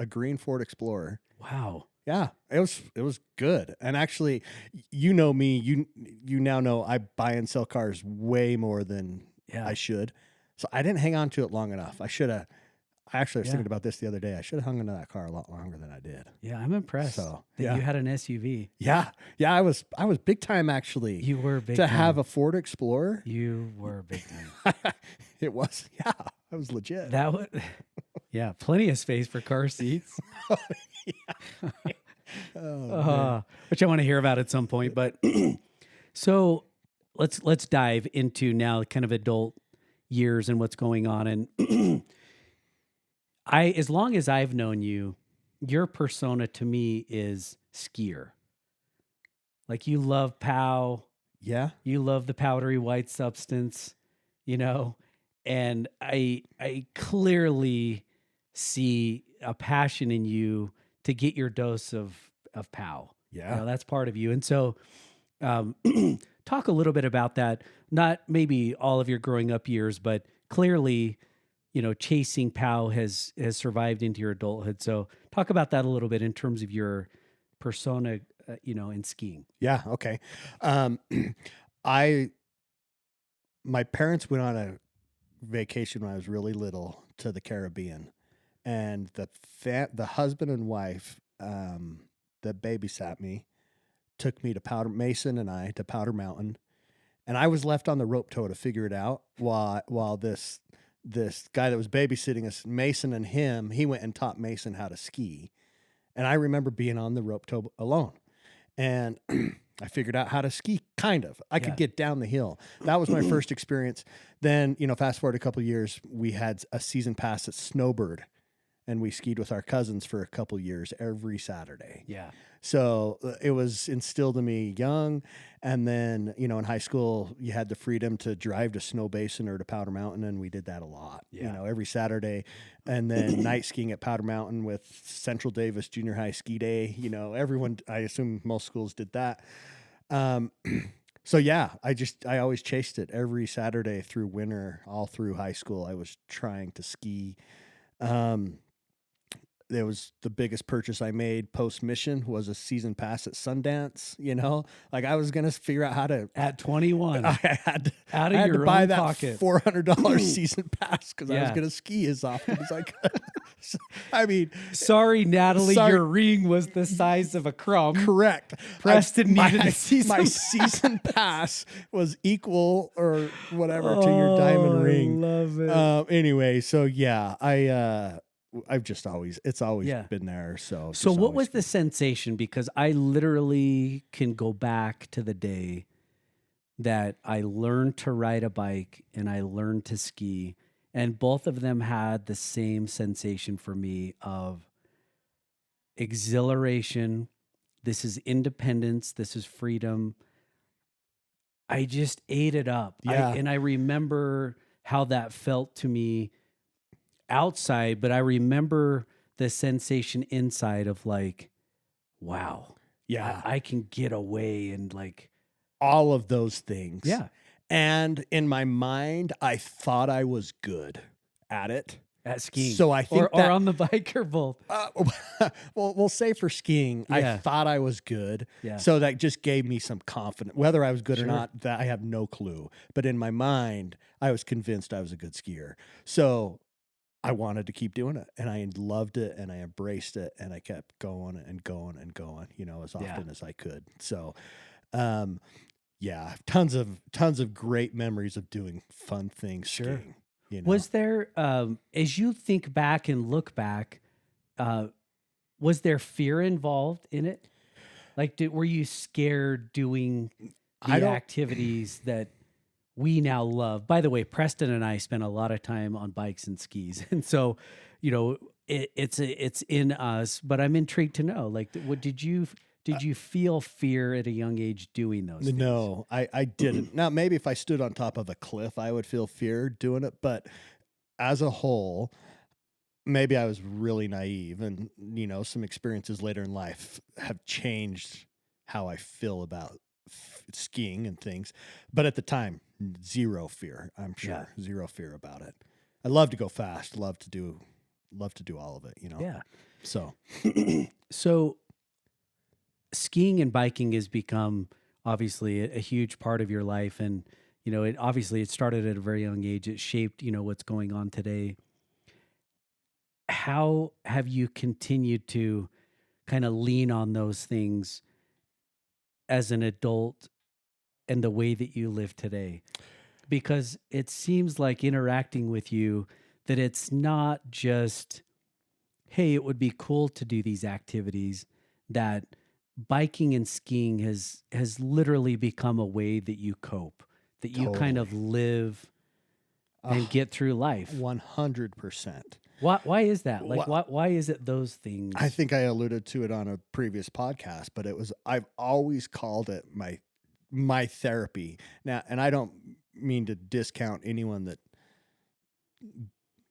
green Ford Explorer. Wow. Yeah, it was good. And actually, you know me, you now know I buy and sell cars way more than Yeah. I should. So I didn't hang on to it long enough. I should have. I actually was Yeah. thinking about this the other day. I should have hung onto that car a lot longer than I did. Yeah. I'm impressed So that yeah, you had an SUV. yeah, yeah. I was big time actually You were big to time. have a Ford Explorer. You were big time. It was, yeah, I was legit. That would, yeah, plenty of space for car seats. Oh, Which I want to hear about at some point. But so let's dive into now kind of adult years and what's going on. And as long as I've known you, your persona to me is skier. Like you love POW, yeah, you love the powdery white substance, and I clearly see a passion in you to get your dose of POW. yeah. That's part of you. And so um, talk a little bit about that, not maybe all of your growing up years, but clearly, chasing POW has survived into your adulthood. So talk about that a little bit in terms of your persona, in skiing. Yeah. Okay. Um, I my parents went on a vacation when I was really little to the Caribbean, and the husband and wife that babysat me took me to Mason and I to Powder Mountain, and I was left on the rope tow to figure it out while this guy that was babysitting us, Mason, and he went and taught Mason how to ski, and I remember being on the rope tow alone. And I figured out how to ski, kind of. I could get down the hill. That was my first experience. Then, fast forward a couple of years, we had a season pass at Snowbird, and we skied with our cousins for a couple of years every Saturday. Yeah. So it was instilled in me young. And then, in high school, you had the freedom to drive to Snow Basin or to Powder Mountain, and we did that a lot, every Saturday. And then night skiing at Powder Mountain with Central Davis Junior High Ski Day. Everyone, I assume most schools did that. So yeah, I always chased it every Saturday through winter, all through high school. I was trying to ski. It was the biggest purchase I made post mission was a season pass at Sundance. Like I was gonna figure out how to At 21, I had out of your to buy own that pocket. $400 season pass because I was Yeah. gonna ski as often as I could. So, I mean, Sorry, Natalie, Sorry. your ring was the size of a crumb. correct. Preston needed my a season my pass. season pass was equal or whatever to your diamond ring. I love it. Anyway, so yeah, I've just it's always Yeah. been there. So So just what always was the sensation? Because I literally can go back to the day that I learned to ride a bike and I learned to ski. And both of them had the same sensation for me of exhilaration. This is independence. This is freedom. I just ate it up. Yeah. And I remember how that felt to me outside, but I remember the sensation inside of like, wow, Yeah. I can get away and like, all of those things. yeah, And in my mind, I thought I was good at it. at skiing. So I think or on the bike or both. Well, we'll say for skiing, Yeah. I thought I was good. Yeah. So that just gave me some confidence. Whether I was good or Sure. not, that I have no clue. But in my mind, I was convinced I was a good skier. So I wanted to keep doing it, and I loved it, and I embraced it, and I kept going and going and going, as often as I could. So, yeah, tons of great memories of doing fun things. Sure. Skiing, Was there, as you think back and look back, was there fear involved in it? Like, were you scared doing I the don't- activities that we now love? By the way, Preston and I spent a lot of time on bikes and skis, and so, it's in us. But I'm intrigued to know, like, what did you feel fear at a young age doing those things? No, I didn't. Now, maybe if I stood on top of a cliff, I would feel fear doing it. But as a whole, maybe I was really naive, and some experiences later in life have changed how I feel about skiing and things. But at the time, zero fear. I'm sure zero fear about it. I love to go fast. Love to do all of it. Yeah. So So skiing and biking has become obviously a huge part of your life, and it started at a very young age. It shaped what's going on today. How have you continued to kind of lean on those things as an adult and the way that you live today? Because it seems like interacting with you that it's not just, hey, it would be cool to do these activities, that biking and skiing has literally become a way that you cope, that you kind of Totally. live and get through life. 100%. Why is that? Like, Wha- why is it those things? I think I alluded to it on a previous podcast, but I've always called it my therapy. Now, and I don't mean to discount anyone that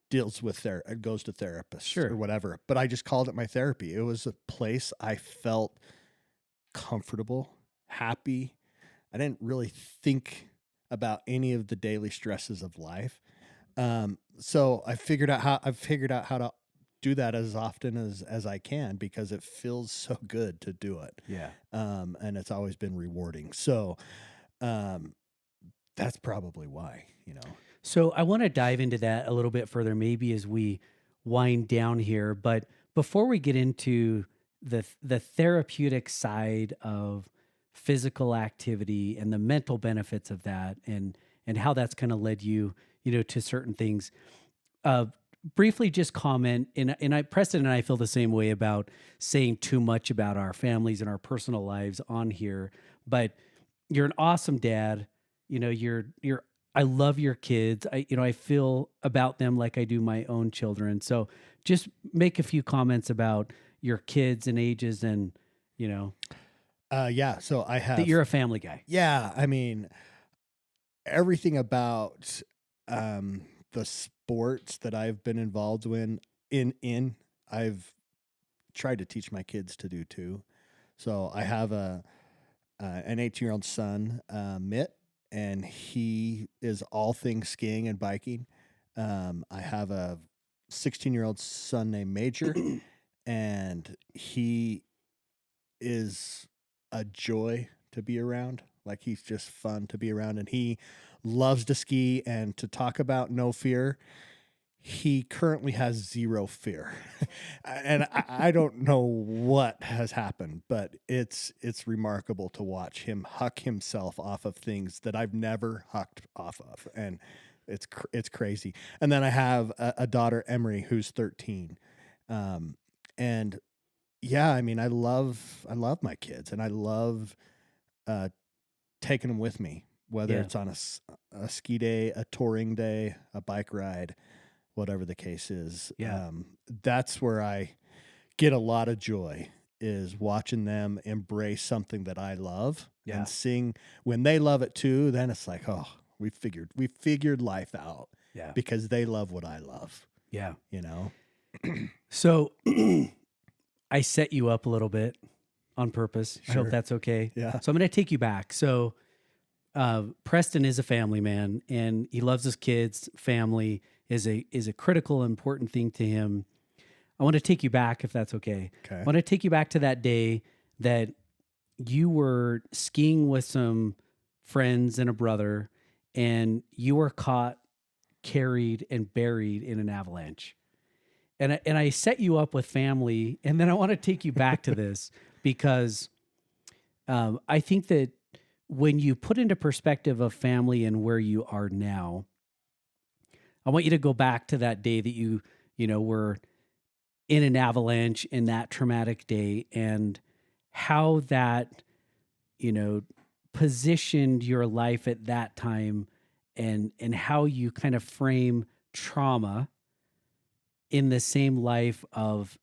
deals with goes to therapists Sure. or whatever, but I just called it my therapy. It was a place I felt comfortable, happy. I didn't really think about any of the daily stresses of life. So I've figured out how to do that as often as I can, because it feels so good to do it. Yeah. And it's always been rewarding. So, that's probably why, So I want to dive into that a little bit further, maybe as we wind down here. But before we get into the therapeutic side of physical activity and the mental benefits of that, and how that's kind of led you, to certain things, briefly just comment. And Preston and I feel the same way about saying too much about our families and our personal lives on here. But you're an awesome dad. You're I love your kids. I feel about them like I do my own children. So just make a few comments about your kids and ages, and yeah. So I that have, you're a family guy. yeah, I mean, everything about, the sports that I've been involved I've tried to teach my kids to do too. So I have an 18-year-old son, Mitt, and he is all things skiing and biking. I have a 16-year-old son named Major, and he is a joy to be around. Like, he's just fun to be around, and he loves to ski and to talk about no fear. He currently has zero fear, and I don't know what has happened, but it's remarkable to watch him huck himself off of things that I've never hucked off of, and it's crazy. And then I have a daughter, Emery, who's 13, and yeah, I mean, I love my kids, and I love uh, taking them with me, whether Yeah. it's on a ski day, a touring day, a bike ride, whatever the case is. Yeah. That's where I get a lot of joy, is watching them embrace something that I love, Yeah. and seeing when they love it too. Then it's like, oh, we figured life out, Yeah. because they love what I love. Yeah. You know. So I set you up a little bit on purpose. I hope Sure. that's okay. Yeah. So I'm going to take you back. So Preston is a family man, and he loves his kids. Family is a critical, important thing to him. I want to take you back, if that's okay. Okay. I want to take you back to that day that you were skiing with some friends and a brother, and you were caught, carried, and buried in an avalanche. And I set you up with family, and then I want to take you back to this because I think that when you put into perspective of family and where you are now, I want you to go back to that day that you were in an avalanche, in that traumatic day, and how that, you know, positioned your life at that time, and how you kind of frame trauma in the same life of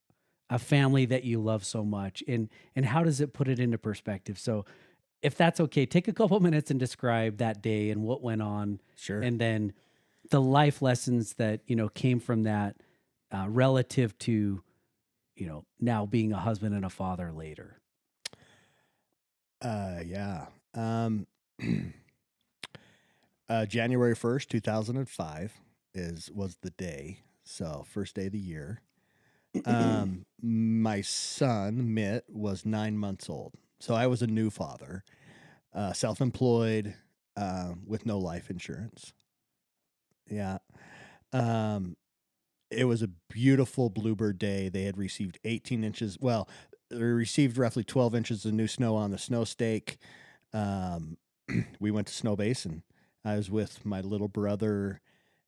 a family that you love so much, and how does it put it into perspective. So if that's okay, take a couple minutes and describe that day and what went on, Sure. and then the life lessons that came from that, relative to now being a husband and a father later. Yeah. January 1st, 2005 was the day. So, first day of the year. My son, Mitt, was 9 months old. So I was a new father, self-employed, with no life insurance. Yeah. Um, it was a beautiful bluebird day. They had received 18 inches. Well, they received roughly 12 inches of new snow on the snow stake. Um, we went to Snow Basin. I was with my little brother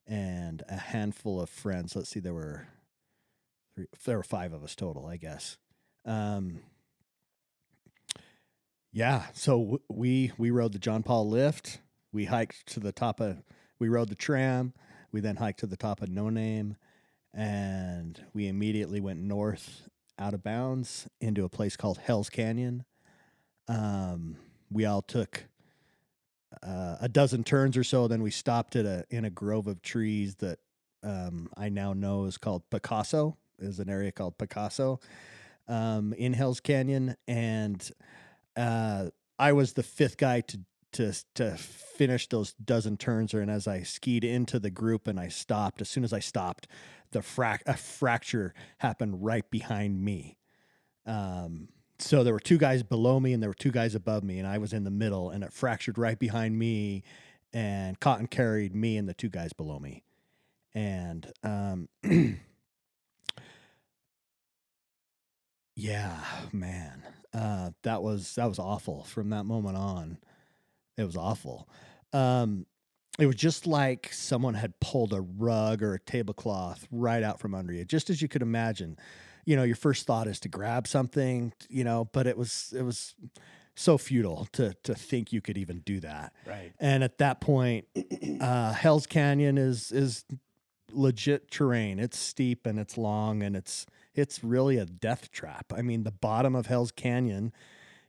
and a handful of friends. Let's see, there were five of us total, I guess. Um, yeah, so we rode the John Paul lift. We hiked to the top of. We rode the tram. We then hiked to the top of No Name, and we immediately went north out of bounds into a place called Hell's Canyon. We all took a dozen turns or so. Then we stopped in a grove of trees that I now know is called Picasso. Is an area called Picasso in Hell's Canyon, and I was the fifth guy to finish those dozen turns. And as I skied into the group and I stopped, as soon as I stopped, a fracture happened right behind me. So there were two guys below me and there were two guys above me, and I was in the middle, and it fractured right behind me and caught and carried me and the two guys below me. And yeah, man, that was awful. From that moment on, it was awful. It was just like someone had pulled a rug or a tablecloth right out from under you, just as you could imagine. Your first thought is to grab something, but it was so futile to think you could even do that. Right. And at that point, Hell's Canyon is legit terrain. It's steep and it's long, and it's really a death trap. I mean, the bottom of Hell's Canyon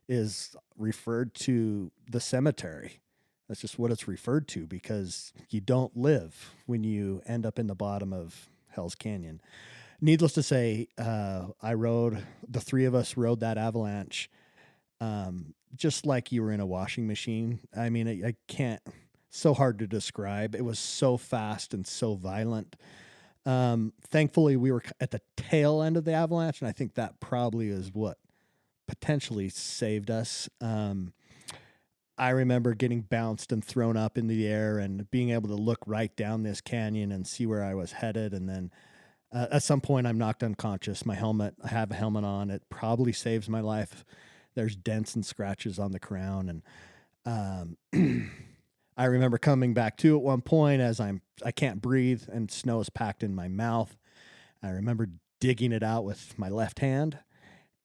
is referred to the cemetery. That's just what it's referred to, because you don't live when you end up in the bottom of Hell's Canyon. Needless to say, the three of us rode that avalanche just like you were in a washing machine. I mean, I can't, so hard to describe. It was so fast and so violent. Thankfully, we were at the tail end of the avalanche, and I think that probably is what potentially saved us. I remember getting bounced and thrown up into the air and being able to look right down this canyon and see where I was headed. And then at some point, I'm knocked unconscious. I have a helmet on. It probably saves my life. There's dents and scratches on the crown. And I remember coming back to at one point as I can't breathe and snow is packed in my mouth. I remember digging it out with my left hand,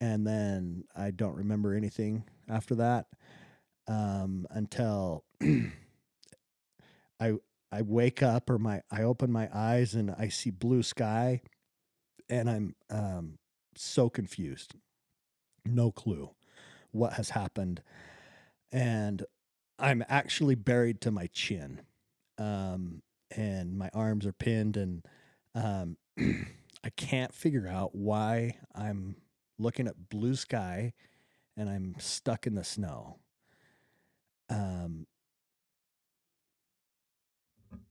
and then I don't remember anything after that until I wake up, or I open my eyes and I see blue sky, and I'm so confused, no clue what has happened, and I'm actually buried to my chin, and my arms are pinned, and I can't figure out why I'm looking at blue sky and I'm stuck in the snow.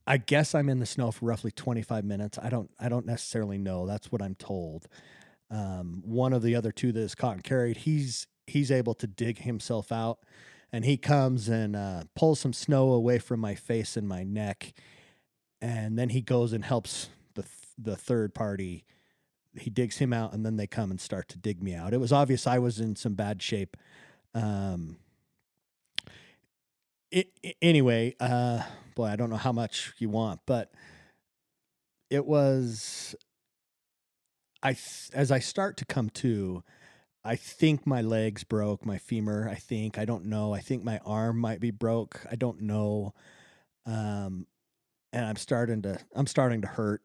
I guess I'm in the snow for roughly 25 minutes. I don't necessarily know. That's what I'm told. One of the other two that is caught and carried, he's able to dig himself out, and he comes and pulls some snow away from my face and my neck, and then he goes and helps the third party. He digs him out, and then they come and start to dig me out. It was obvious I was in some bad shape. Anyway, boy, I don't know how much you want, but it was, as I start to come to, I think my legs broke, my femur. I don't know. I think my arm might be broke. I don't know. And I'm starting to hurt.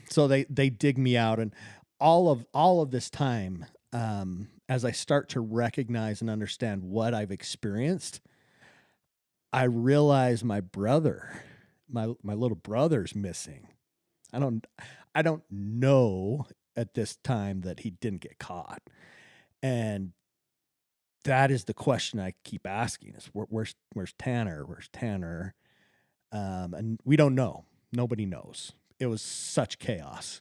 So they dig me out, and all of this time, as I start to recognize and understand what I've experienced, I realize my little brother's missing. I don't know at this time that he didn't get caught. And that is the question I keep asking is where's Tanner? Where's Tanner? And we don't know. Nobody knows. It was such chaos.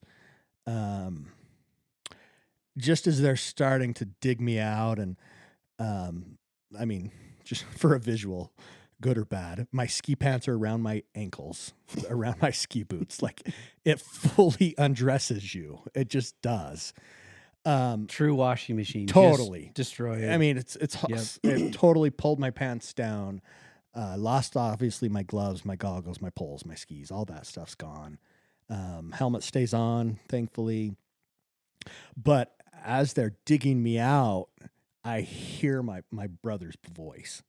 Just as they're starting to dig me out, and I mean, just for a visual, good or bad, my ski pants are around my ankles, around my ski boots. Like it fully undresses you. It just does. True washing machine. Totally. Just destroy it. I mean, Yep. it totally pulled my pants down. Lost obviously my gloves, my goggles, my poles, my skis, all that stuff's gone. Helmet stays on, thankfully. But as they're digging me out, I hear my brother's voice,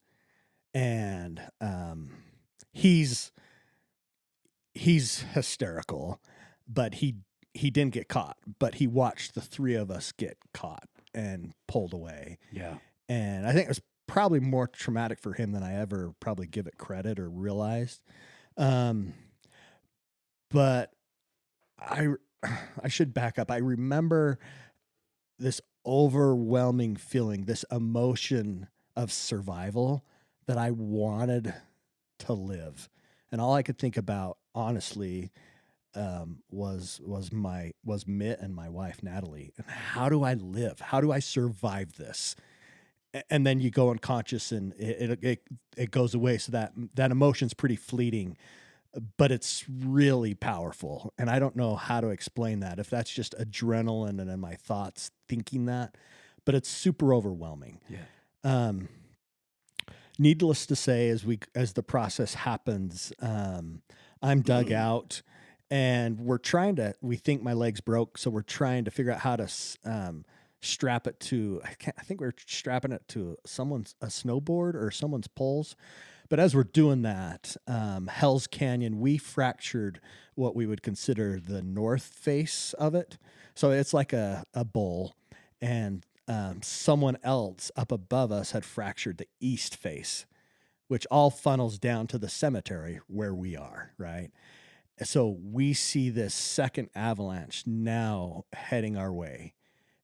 and he's hysterical, but he didn't get caught, but he watched the three of us get caught and pulled away. Yeah. And I think it was probably more traumatic for him than I ever probably give it credit or realized. But I I should back up. I remember this overwhelming feeling, this emotion of survival that I wanted to live. And all I could think about, honestly, was Mitt and my wife Natalie, and how do I live? How do I survive this? And then you go unconscious, and it goes away. So that emotion's pretty fleeting, but it's really powerful. And I don't know how to explain that. If that's just adrenaline and then my thoughts thinking that, but it's super overwhelming. Yeah. Needless to say, as the process happens, I'm dug out, and we think my leg's broke, so we're trying to figure out how to strap it to. I think we're strapping it to a snowboard or someone's poles. But as we're doing that, Hell's Canyon, we fractured what we would consider the north face of it. So it's like a bowl, and someone else up above us had fractured the east face, which all funnels down to the cemetery where we are, right? So we see this second avalanche now heading our way,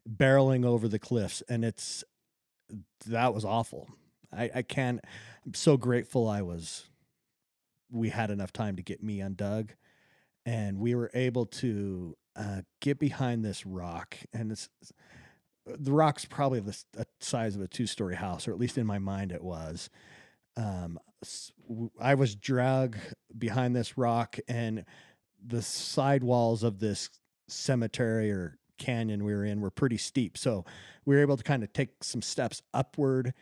barreling over the cliffs, and that was awful. I'm so grateful we had enough time to get me undug, and we were able to get behind this rock, and the rock's probably the size of a 2-story house, or at least in my mind it was. I was dragged behind this rock, and the side walls of this cemetery or canyon we were in were pretty steep. So we were able to kind of take some steps upward,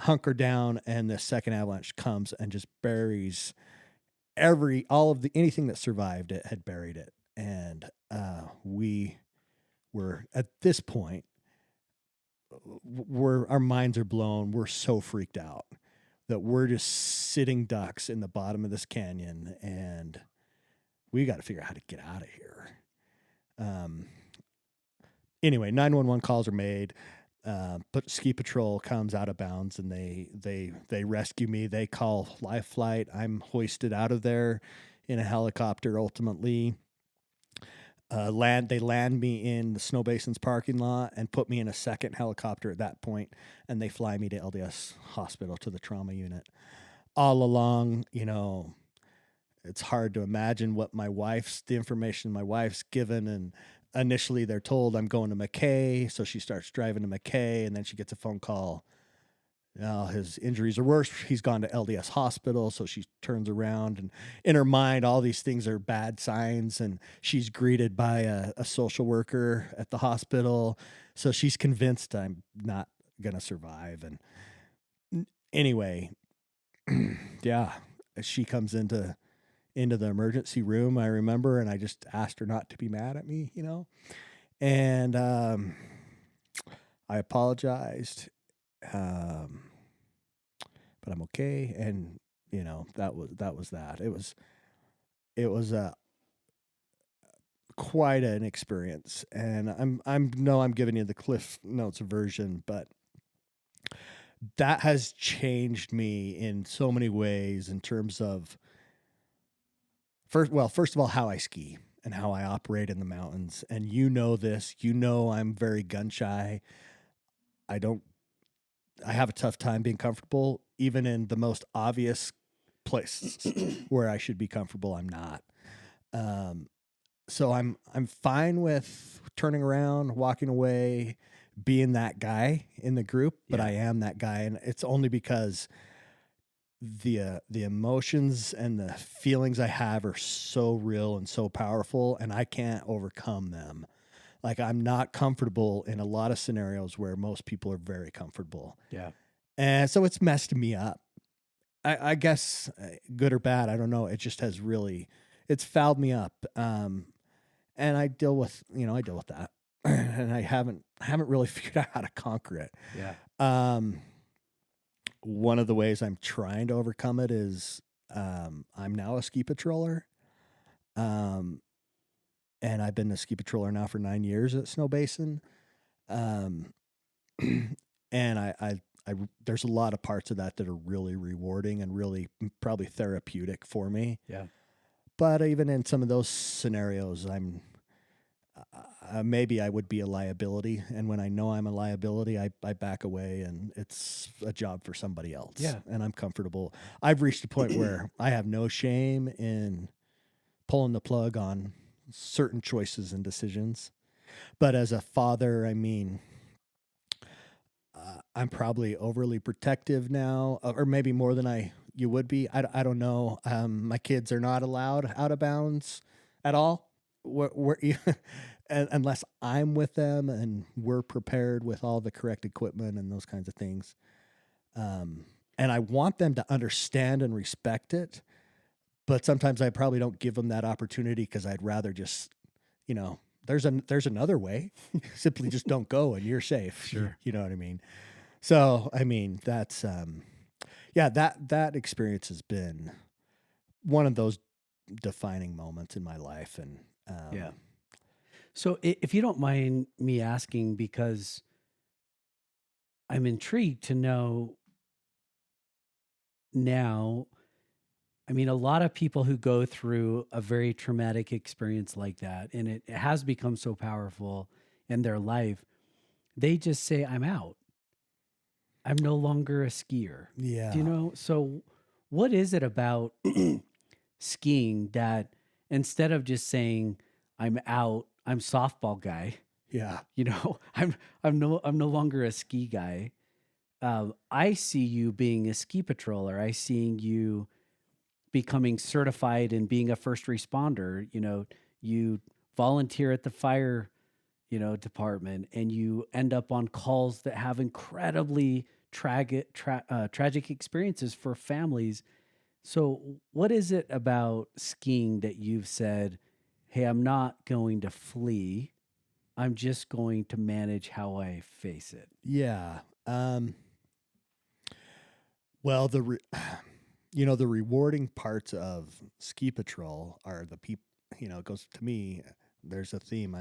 hunker down, and the second avalanche comes and just buries anything that survived it had buried it. And we were at this point, our minds are blown. We're so freaked out that we're just sitting ducks in the bottom of this canyon, and we got to figure out how to get out of here. Anyway, 911 calls are made. But ski patrol comes out of bounds, and they rescue me. They call life flight. I'm hoisted out of there in a helicopter. Ultimately, they land me in the Snow Basin's parking lot and put me in a second helicopter at that point, and they fly me to LDS Hospital, to the trauma unit. All along, it's hard to imagine the information my wife's given, and initially they're told I'm going to McKay, so she starts driving to McKay, and then she gets a phone call. His injuries are worse. He's gone to LDS Hospital, so she turns around, and in her mind, all these things are bad signs, and she's greeted by a social worker at the hospital, so she's convinced I'm not going to survive. And anyway, yeah, she comes into the emergency room, I remember, and I just asked her not to be mad at me, and I apologized, but I'm okay. And that was that. It was quite an experience, and I'm giving you the Cliff Notes version, but that has changed me in so many ways in terms of first of all, how I ski and how I operate in the mountains. And this, I'm very gun shy. I have a tough time being comfortable, even in the most obvious places where I should be comfortable. I'm not. So I'm fine with turning around, walking away, being that guy in the group, but Yeah. I am that guy, and it's only because the emotions and the feelings I have are so real and so powerful, and I can't overcome them. Like, I'm not comfortable in a lot of scenarios where most people are very comfortable. Yeah. And so it's messed me up. I guess good or bad, I don't know. It just has really, it's fouled me up. And I deal with, I deal with that, and I haven't really figured out how to conquer it. Yeah. One of the ways I'm trying to overcome it is, I'm now a ski patroller. Um, and I've been a ski patroller now for 9 years at Snow Basin. Um, and there's a lot of parts of that that are really rewarding and really probably therapeutic for me. Yeah. But even in some of those scenarios, maybe I would be a liability. And when I know I'm a liability, I back away, and it's a job for somebody else. Yeah. And I'm comfortable. I've reached a point where I have no shame in pulling the plug on certain choices and decisions. But as a father, I mean, I'm probably overly protective now, or maybe more than you would be. I don't know. My kids are not allowed out of bounds at all. Unless I'm with them and we're prepared with all the correct equipment and those kinds of things. And I want them to understand and respect it, but sometimes I probably don't give them that opportunity because I'd rather just, there's another way. Simply just don't go and you're safe. Sure. You know what I mean? So, I mean, that's, that experience has been one of those defining moments in my life. And, Yeah. So if you don't mind me asking, because I'm intrigued to know now, I mean, a lot of people who go through a very traumatic experience like that, and it has become so powerful in their life, they just say, I'm out. I'm no longer a skier. yeah, Do you know? So, what is it about skiing that instead of just saying, I'm out, I'm softball guy, yeah, I'm no longer a ski guy. I see you being a ski patroller. I seeing you becoming certified and being a first responder. You volunteer at the fire, department, and you end up on calls that have incredibly tragic experiences for families. So, what is it about skiing that you've said, hey, I'm not going to flee. I'm just going to manage how I face it? yeah. Well, the rewarding parts of ski patrol are the people. It goes to me. There's a theme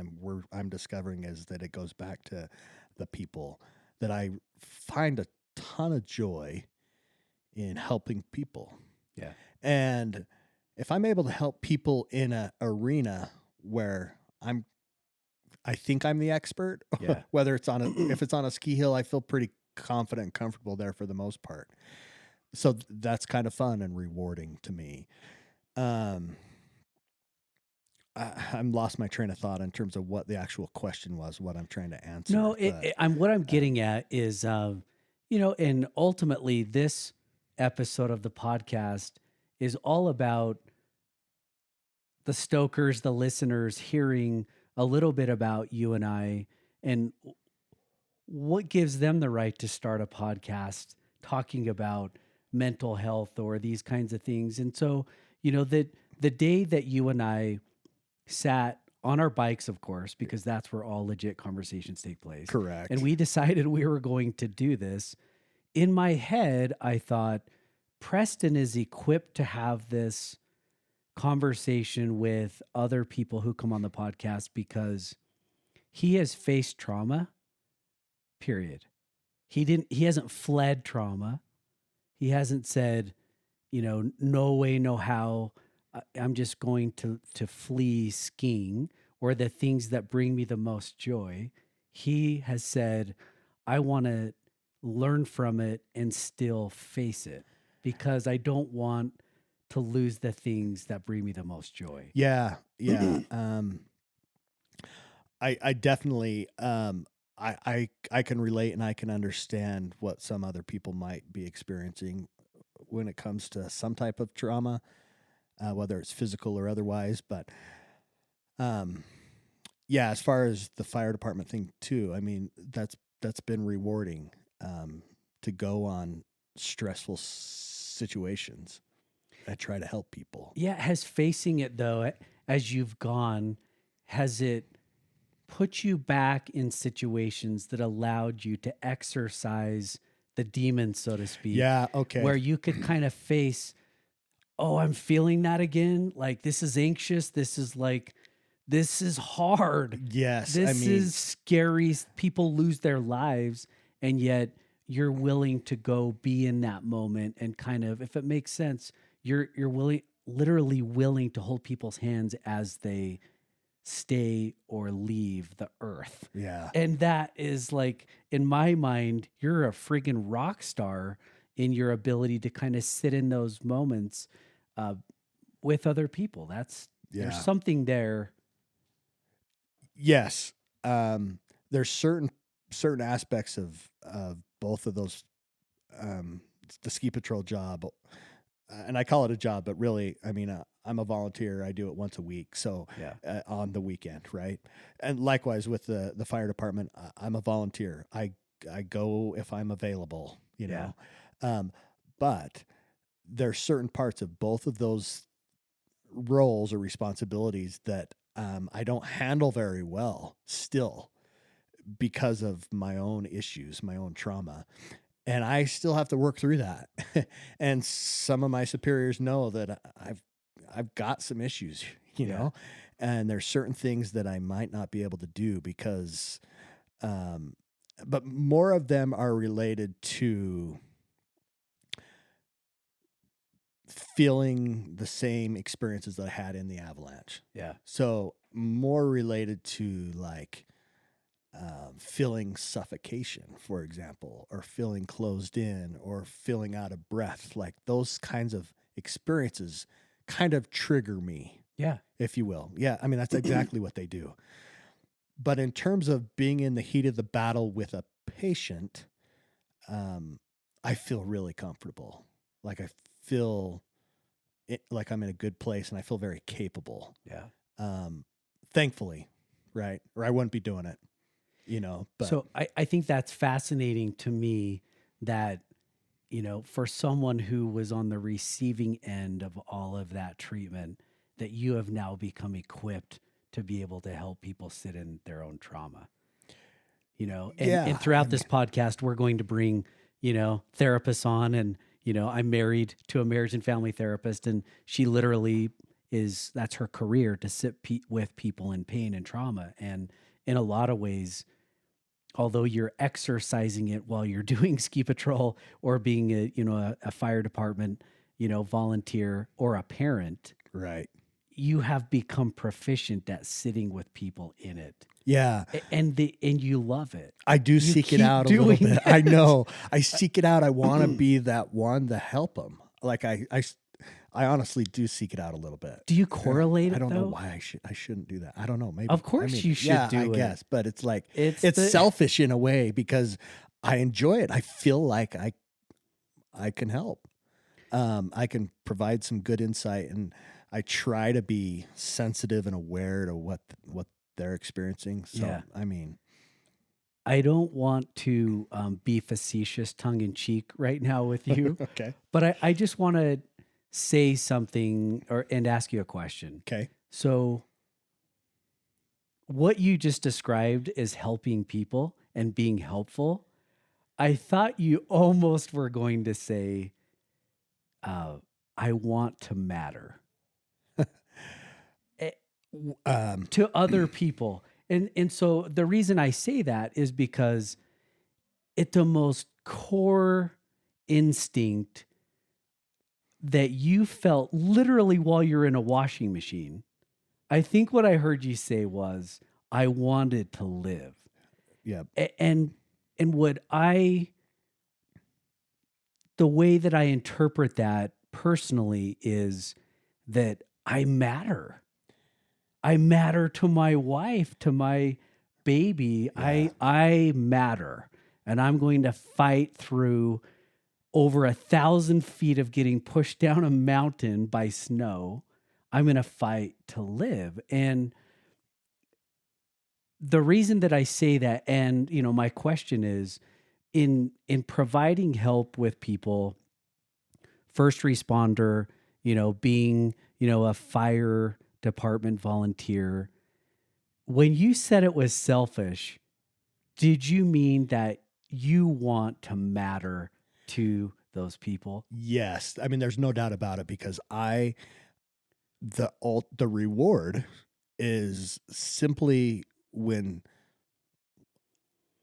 I'm discovering is that it goes back to the people, that I find a ton of joy in helping people. Yeah. And if I'm able to help people in an arena where I think I'm the expert, Yeah. whether if it's on a ski hill, I feel pretty confident and comfortable there for the most part. So that's kind of fun and rewarding to me. I'm lost my train of thought in terms of what the actual question was, what I'm trying to answer. No, what I'm um, getting at is, and ultimately, this episode of the podcast is all about the Stokers, the listeners, hearing a little bit about you and I, and what gives them the right to start a podcast talking about mental health or these kinds of things. And so, the day that you and I sat on our bikes, of course, because that's where all legit conversations take place. Correct. And we decided we were going to do this. In my head, I thought Preston is equipped to have this conversation with other people who come on the podcast because he has faced trauma, period. He hasn't fled trauma. He hasn't said, no way, no how. I'm just going to flee skiing or the things that bring me the most joy. He has said, I want to learn from it and still face it because I don't want to lose the things that bring me the most joy. Yeah. I definitely, I can relate and I can understand what some other people might be experiencing when it comes to some type of trauma, whether it's physical or otherwise. But um, yeah, as far as the fire department thing too, I mean that's been rewarding, to go on stressful situations. I try to help people. Yeah, has facing it though, as you've gone, has it put you back in situations that allowed you to exercise the demon, so to speak, Yeah. Okay. where you could kind of face, oh, I'm feeling that again. Like this is anxious. This is hard. Yes. I This mean, is scary. People lose their lives. And yet you're willing to go be in that moment and kind of, if it makes sense, you're literally willing to hold people's hands as they stay or leave the earth. yeah. And that is like, in my mind, you're a friggin' rock star in your ability to kind of sit in those moments uh, with other people. Yeah. There's something there. Yes. There's certain aspects of both of those, the ski patrol job, and I call it a job, but really, I mean, I'm a volunteer. I do it once a week, so Yeah. on the weekend, right? And likewise with the fire department, I'm a volunteer. I go if I'm available, you know. But there's certain parts of both of those roles or responsibilities that I don't handle very well still because of my own issues, my own trauma. And I still have to work through that. And some of my superiors know that I've got some issues, you know, and there's certain things that I might not be able to do because, but more of them are related to feeling the same experiences that I had in the avalanche. Yeah. So more related to like feeling suffocation, for example, or feeling closed in or feeling out of breath. Like those kinds of experiences kind of trigger me, Yeah. if you will. Yeah. I mean, that's exactly what they do. But in terms of being in the heat of the battle with a patient, I feel really comfortable. Like I feel like I'm in a good place and I feel very capable. Yeah. Thankfully, right? Or I wouldn't be doing it, you know. But So I think that's fascinating to me that, you know, for someone who was on the receiving end of all of that treatment, that you have now become equipped to be able to help people sit in their own trauma. You know, and throughout this podcast, we're going to bring, you know, therapists on, and, you know, I'm married to a marriage and family therapist, and she literally that's her career, to sit with people in pain and trauma. And in a lot of ways, although you're exercising it while you're doing ski patrol or being a fire department, you know, volunteer or a parent, right. you have become proficient at sitting with people in it. Yeah. And you love it. I do seek it out a little bit. I know. I seek it out. I want to be that one to help them. Like I honestly do seek it out a little bit. Do you correlate it? I don't know though? why I shouldn't do that. I don't know. Maybe. Of course you should do I it. guess, but it's like it's the- selfish in a way because I enjoy it. I feel like I can help. I can provide some good insight, and I try to be sensitive and aware to what they're experiencing. So, Yeah. I mean, I don't want to be facetious, tongue in cheek right now with you, okay. but I just want to say something and ask you a question. Okay. So what you just described is helping people and being helpful. I thought you almost were going to say, I want to matter to other people. And so the reason I say that is because it's the most core instinct that you felt literally while you're in a washing machine. I think what I heard you say was, I wanted to live. Yeah. And the way that I interpret that personally is that I matter. I matter to my wife, to my baby, Yeah. I matter, and I'm going to fight through over 1,000 feet of getting pushed down a mountain by snow. I'm going to fight to live. And the reason that I say that, and my question is, in providing help with people, first responder, being, a fire department volunteer, when you said it was selfish, did you mean that you want to matter to those people? Yes. I mean, there's no doubt about it, because the reward is simply when,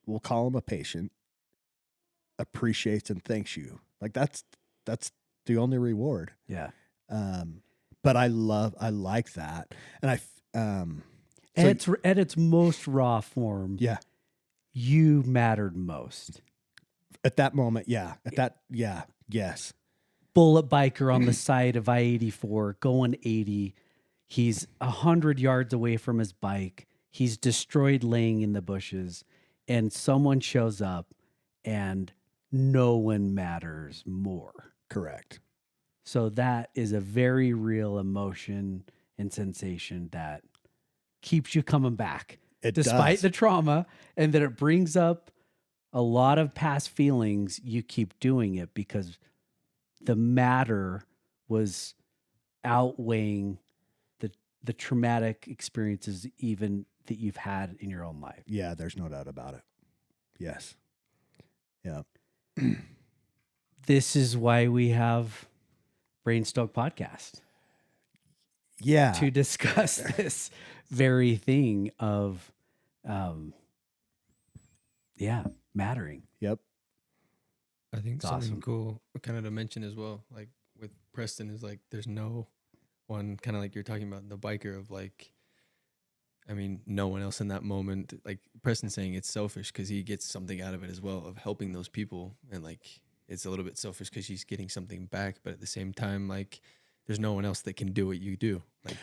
we'll call him a patient, appreciates and thanks you. Like that's the only reward. Yeah. But I like that. And At its most raw form, yeah, you mattered most. at that moment. Yeah. Yes. Bullet biker on the side of I-84 going 80. He's 100 yards away from his bike. He's destroyed, laying in the bushes, and someone shows up, and no one matters more. Correct. So that is a very real emotion and sensation that keeps you coming back. Despite the trauma, and that it brings up a lot of past feelings. You keep doing it because the matter was outweighing the traumatic experiences even that you've had in your own life. Yeah, there's no doubt about it. Yes. Yeah. This is why we have BrainStoke podcast. Yeah. To discuss this very thing of mattering. Yep. I think It's something awesome. cool kind of to mention as well, like with Preston, is like there's no one, kind of like you're talking about the biker, of like, I mean, no one else in that moment, like Preston saying it's selfish because he gets something out of it as well, of helping those people, and like it's a little bit selfish because he's getting something back, but at the same time, like there's no one else that can do what you do. Like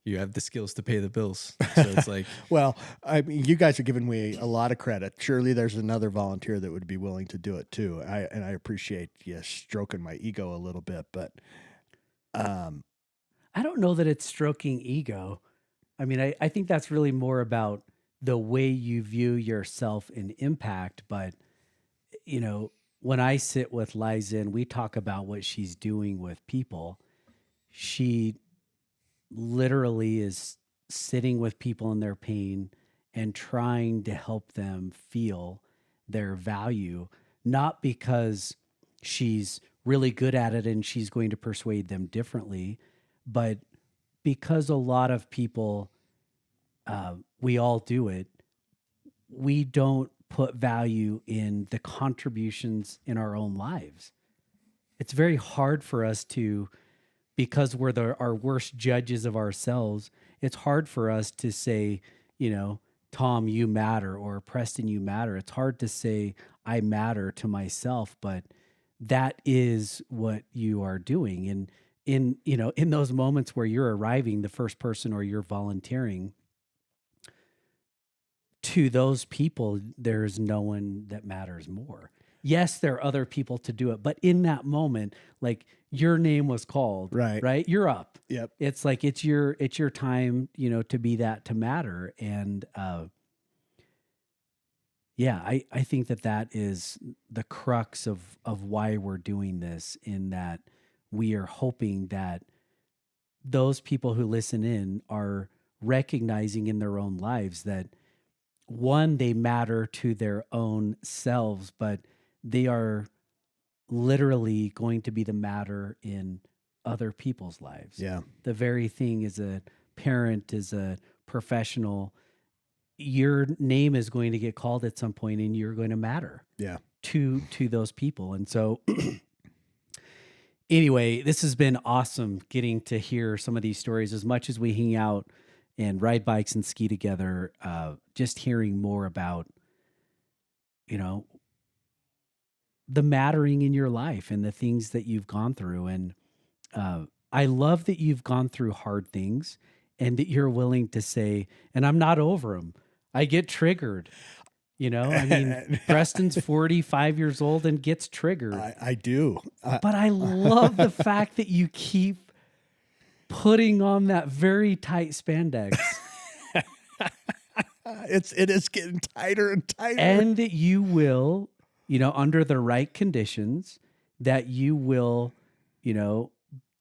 you have the skills to pay the bills, so it's like Well, I mean, you guys are giving me a lot of credit. Surely there's another volunteer that would be willing to do it too. I appreciate you stroking my ego a little bit, but I don't know that it's stroking ego. I mean, I think that's really more about the way you view yourself and impact. But, when I sit with Liza and we talk about what she's doing with people, she literally is sitting with people in their pain and trying to help them feel their value, not because she's really good at it and she's going to persuade them differently, but because a lot of people, we all do it, we don't put value in the contributions in our own lives. It's very hard for us to, because we're our worst judges of ourselves, it's hard for us to say, Tom, you matter, or Preston, you matter. It's hard to say I matter to myself, but that is what you are doing. And in those moments where you're arriving, the first person, or you're volunteering, to those people, there's no one that matters more. Yes, there are other people to do it, but in that moment, like your name was called, right? You're up. Yep. It's like, it's your time, to be that, to matter. And, I think that is the crux of why we're doing this, in that we are hoping that those people who listen in are recognizing in their own lives that, one, they matter to their own selves, but they are literally going to be the matter in other people's lives. Yeah. The very thing, as a parent, as a professional, your name is going to get called at some point, and you're going to matter to those people. And so anyway, this has been awesome getting to hear some of these stories. As much as we hang out and ride bikes and ski together, just hearing more about, the mattering in your life and the things that you've gone through. And I love that you've gone through hard things, and that you're willing to say, and I'm not over them. I get triggered. You know, I mean, Preston's 45 years old and gets triggered. I do. But I love the fact that you keep putting on that very tight spandex. It is getting tighter and tighter. And that you will, you know, under the right conditions, that you will, you know,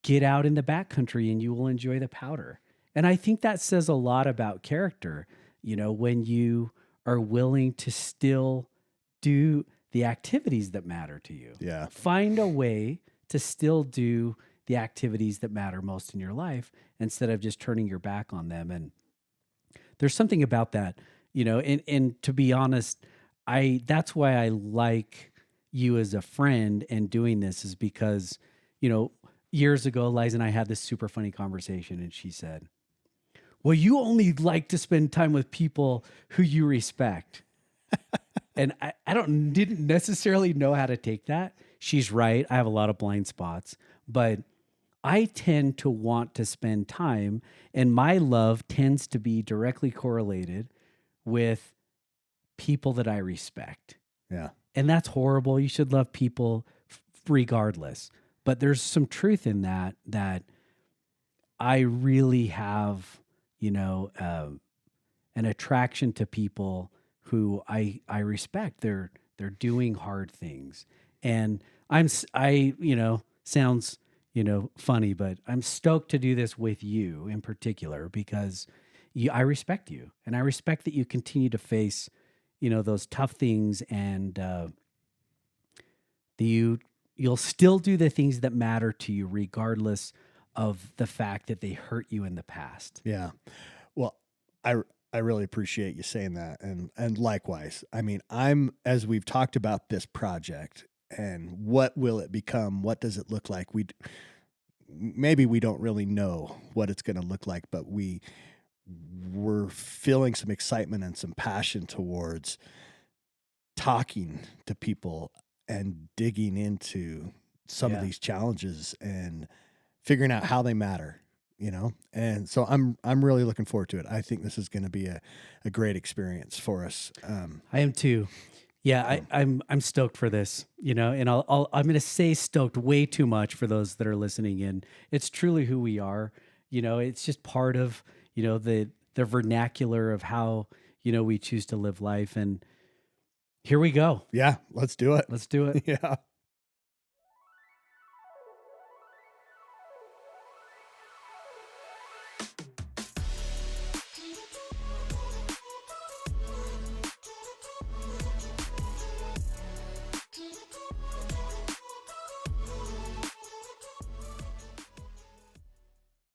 get out in the backcountry and you will enjoy the powder. And I think that says a lot about character, you know, when you are willing to still do the activities that matter to you. Yeah. Find a way to still do the activities that matter most in your life instead of just turning your back on them. And there's something about that, you know, and to be honest, that's why I like you as a friend and doing this is because, you know, years ago, Liza and I had this super funny conversation and she said, well, you only like to spend time with people who you respect. And I didn't necessarily know how to take that. She's right. I have a lot of blind spots, but I tend to want to spend time, and my love tends to be directly correlated with people that I respect. Yeah. And that's horrible. You should love people regardless. But there's some truth in that I really have, you know, an attraction to people who I respect. They're doing hard things. And you know, sounds, you know, funny, but I'm stoked to do this with you in particular because I respect you and I respect that you continue to face, you know, those tough things and you'll still do the things that matter to you regardless of the fact that they hurt you in the past. Yeah. Well, I really appreciate you saying that. And likewise, I mean, as we've talked about this project and what will it become? What does it look like? Maybe we don't really know what it's going to look like, but we're feeling some excitement and some passion towards talking to people and digging into some of these challenges and figuring out how they matter, you know? And so I'm really looking forward to it. I think this is going to be a great experience for us. I am too. Yeah, I'm stoked for this, you know, and I'm going to say stoked way too much for those that are listening in. It's truly who we are. You know, it's just part of, you know, the vernacular of how, you know, we choose to live life. And here we go. Yeah, let's do it. Let's do it. Yeah.